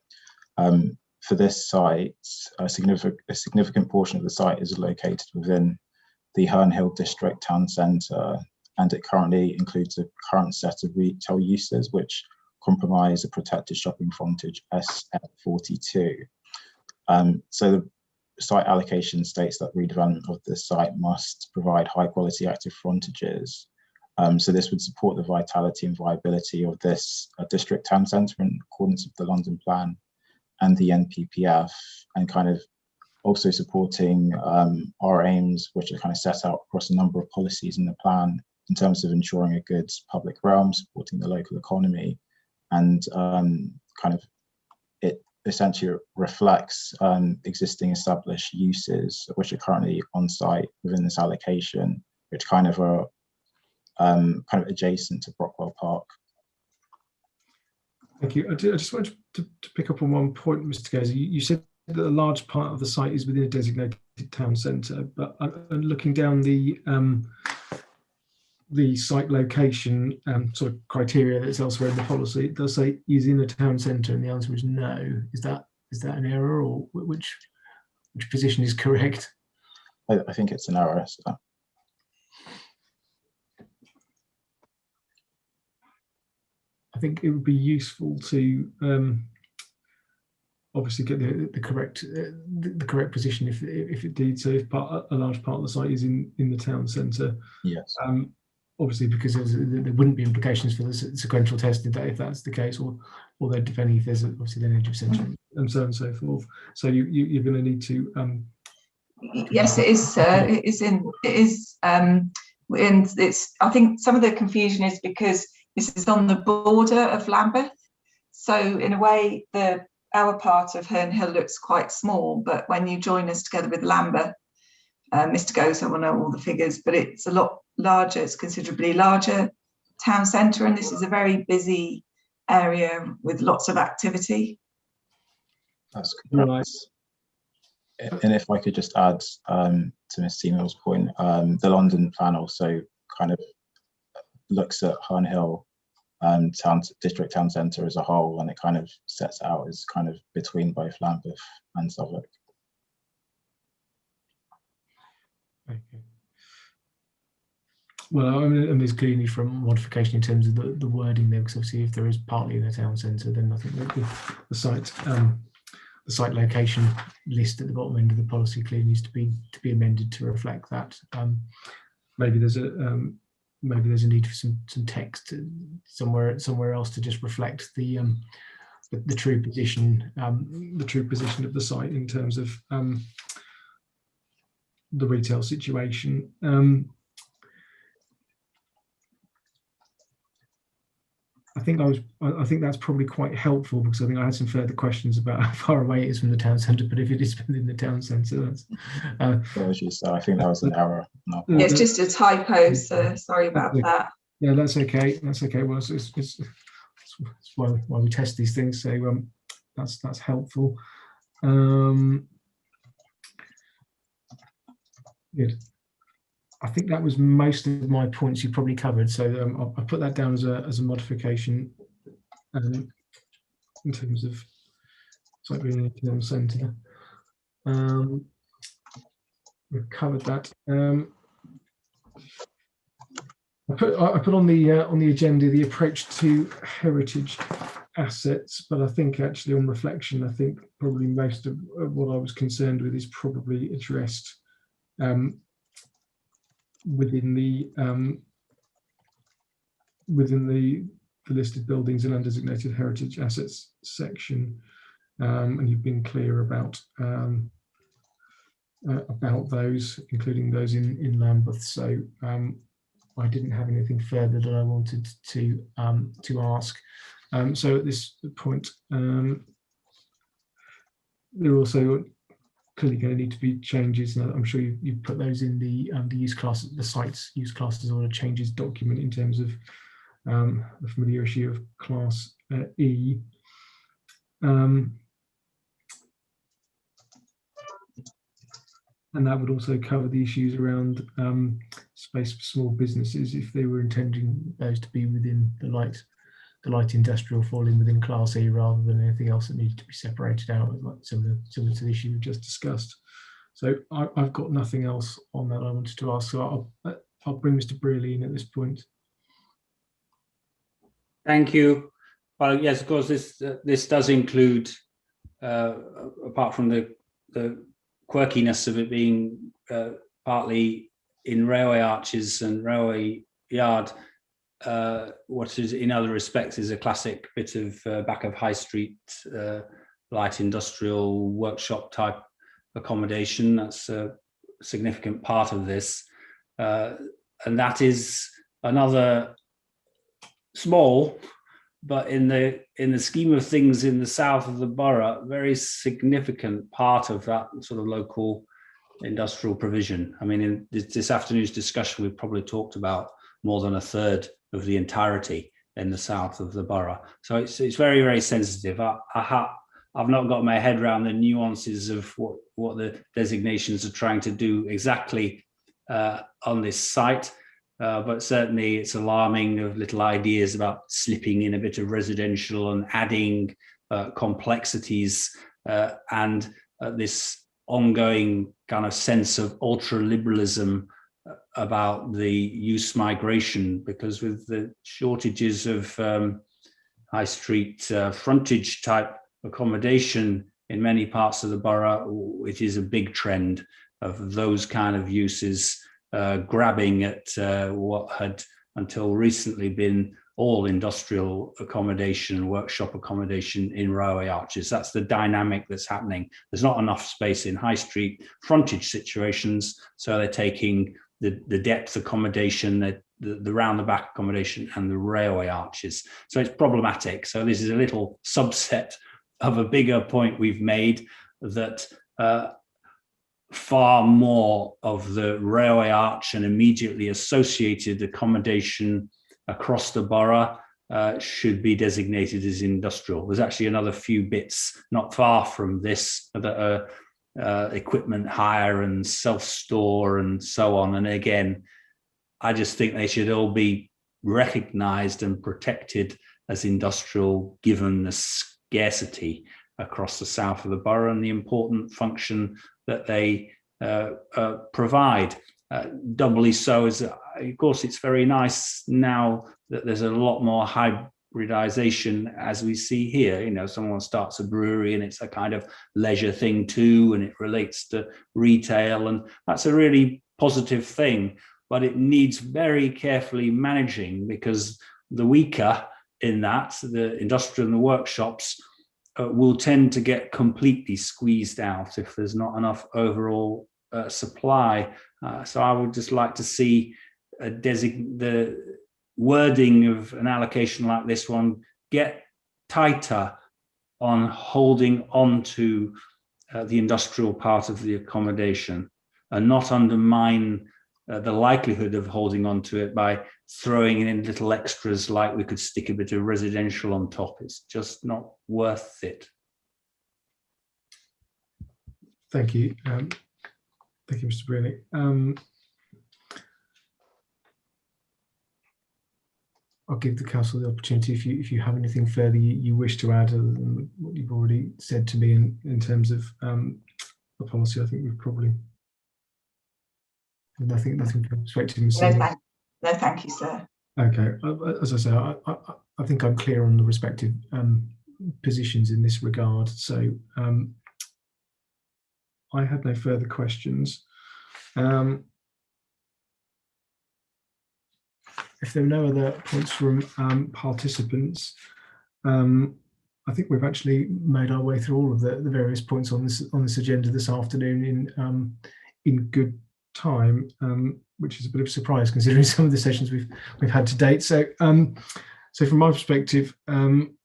for this site, a significant portion of the site is located within the Herne Hill District Town Centre, and it currently includes a current set of retail uses which comprise a protected shopping frontage SF42. So the site allocation states that redevelopment of this site must provide high quality active frontages. So this would support the vitality and viability of this district town centre in accordance with the London Plan and the NPPF, and kind of also supporting our aims, which are kind of set out across a number of policies in the plan in terms of ensuring a good public realm, supporting the local economy, and kind of it essentially reflects existing established uses which are currently on site within this allocation, which kind of are kind of adjacent to Brockwell Park. Thank you. I just wanted to pick up on one point, Mr. Gazer. You said that a large part of the site is within a designated town centre, but looking down the site location sort of criteria that's elsewhere in the policy, it does say is in a town centre, and the answer is no. Is that an error, or which position is correct? I think it's an error. So. I think it would be useful to obviously get the correct position if it did. So if a large part of the site is in the town centre, yes. Obviously, because there wouldn't be implications for the sequential test if that's the case, or then depending if there's obviously an energy centre and so on and so forth. So you're going to need to. Yes, it is, sir. It is in. It is. And it's. I think some of the confusion is because this is on the border of Lambeth, so in a way, our part of Herne Hill looks quite small. But when you join us together with Lambeth, Mr. Gozer will know all the figures, but it's a lot larger. It's considerably larger town centre, and this is a very busy area with lots of activity. That's correct. Right. And if I could just add to Ms. Seymour's point, the London Plan also kind of looks at Herne Hill district town centre as a whole, and it kind of sets out as kind of between both Lambeth and Southwark. Okay. Well, I mean, there's clearly from modification in terms of the wording there, because obviously if there is partly in a town centre, then I think that the site location list at the bottom end of the policy clearly needs to be amended to reflect that. Maybe there's a need for some text somewhere else to just reflect the true position of the site in terms of the retail situation. I think that's probably quite helpful, because I think I had some further questions about how far away it is from the town centre, but if it is within the town centre, that's apologies, I think that was an error. Yeah, it's just a typo, so sorry about that. Yeah, that's okay. Well, it's why we test these things, so that's helpful. Good. I think that was most of my points you probably covered, so I'll put that down as a modification in terms of site being in the town centre. We've covered that. I put on the agenda the approach to heritage assets, but I think actually on reflection, I think probably most of what I was concerned with is probably addressed within the listed buildings and undesignated heritage assets section, and you've been clear about those, including those in Lambeth. So I didn't have anything further that I wanted to ask. So at this point, there are also clearly going to need to be changes, and I'm sure you've put those in the use class, the site's use classes or a changes document in terms of the familiar issue of class E. And that would also cover the issues around space for small businesses, if they were intending those to be within the light industrial falling within Class E rather than anything else that needed to be separated out, like similar to the issue we just discussed. So I've got nothing else on that I wanted to ask. So I'll bring Mr. Brearley in at this point. Thank you. Well, yes, of course, this does include, apart from the quirkiness of it being partly in railway arches and railway yard, what is in other respects is a classic bit of back of high street light industrial workshop type accommodation. That's a significant part of this, and that is another small, but in the scheme of things in the south of the borough, very significant part of that sort of local industrial provision. I mean, in this afternoon's discussion, we've probably talked about more than a third of the entirety in the south of the borough. So it's very, very sensitive. I've not got my head around the nuances of what the designations are trying to do exactly on this site. But certainly it's alarming of little ideas about slipping in a bit of residential and adding complexities and this ongoing kind of sense of ultra-liberalism about the use migration, because with the shortages of high street frontage type accommodation in many parts of the borough, it is a big trend of those kind of uses grabbing at what had until recently been all industrial accommodation, workshop accommodation in railway arches. That's the dynamic that's happening. There's not enough space in high street frontage situations, so they're taking the depth accommodation, the round the back accommodation and the railway arches. So it's problematic. So this is a little subset of a bigger point we've made, that far more of the railway arch and immediately associated accommodation across the borough should be designated as industrial. There's actually another few bits not far from this that are equipment hire and self-store and so on. And again, I just think they should all be recognised and protected as industrial, given the scarcity across the south of the borough and the important function that they provide. Doubly so as, of course, it's very nice now that there's a lot more hybridization, as we see here. You know, someone starts a brewery and it's a kind of leisure thing too, and it relates to retail, and that's a really positive thing, but it needs very carefully managing, because the weaker in that, the industrial and the workshops, will tend to get completely squeezed out if there's not enough overall supply. So I would just like to see the wording of an allocation like this one get tighter on holding on to the industrial part of the accommodation, and not undermine the likelihood of holding on to it by throwing in little extras, like we could stick a bit of residential on top. It's just not worth it. Thank you. Thank you, Mr. Brearley. I'll give the council the opportunity, if you have anything further you wish to add other than what you've already said to me in terms of the policy. I think we've probably nothing perspective. No, thank you, sir. Okay, as I say, I think I'm clear on the respective positions in this regard. So I had no further questions. If there are no other points from participants, I think we've actually made our way through all of the various points on this agenda this afternoon in good time, which is a bit of a surprise considering some of the sessions we've had to date. So so from my perspective, I'm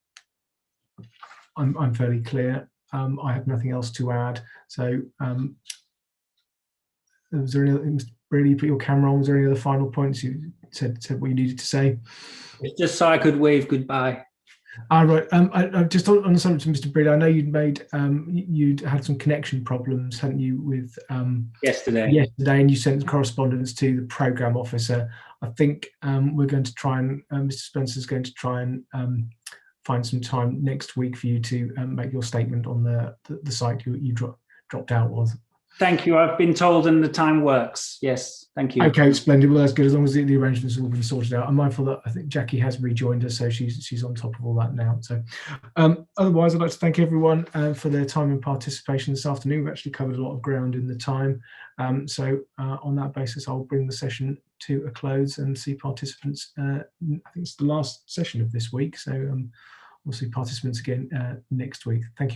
fairly clear. I have nothing else to add. So was there any, Mr. Brearley, you put your camera on, was there any other final points? You said what you needed to say. It's just so I could wave goodbye. Right. I just on the subject of Mr. Brearley, I know you'd had some connection problems, hadn't you, with yesterday, and you sent correspondence to the programme officer. I think we're going to try and Mr. Spencer's going to try and find some time next week for you to make your statement on the site you dropped out was. Thank you. I've been told and the time works. Yes, thank you. Okay, splendid. Well, that's good. As long as the arrangements have all been sorted out. I'm mindful that I think Jackie has rejoined us, so she's on top of all that now. So otherwise, I'd like to thank everyone for their time and participation this afternoon. We've actually covered a lot of ground in the time. So on that basis, I'll bring the session to a close and see participants. I think it's the last session of this week. So we'll see participants again next week. Thank you.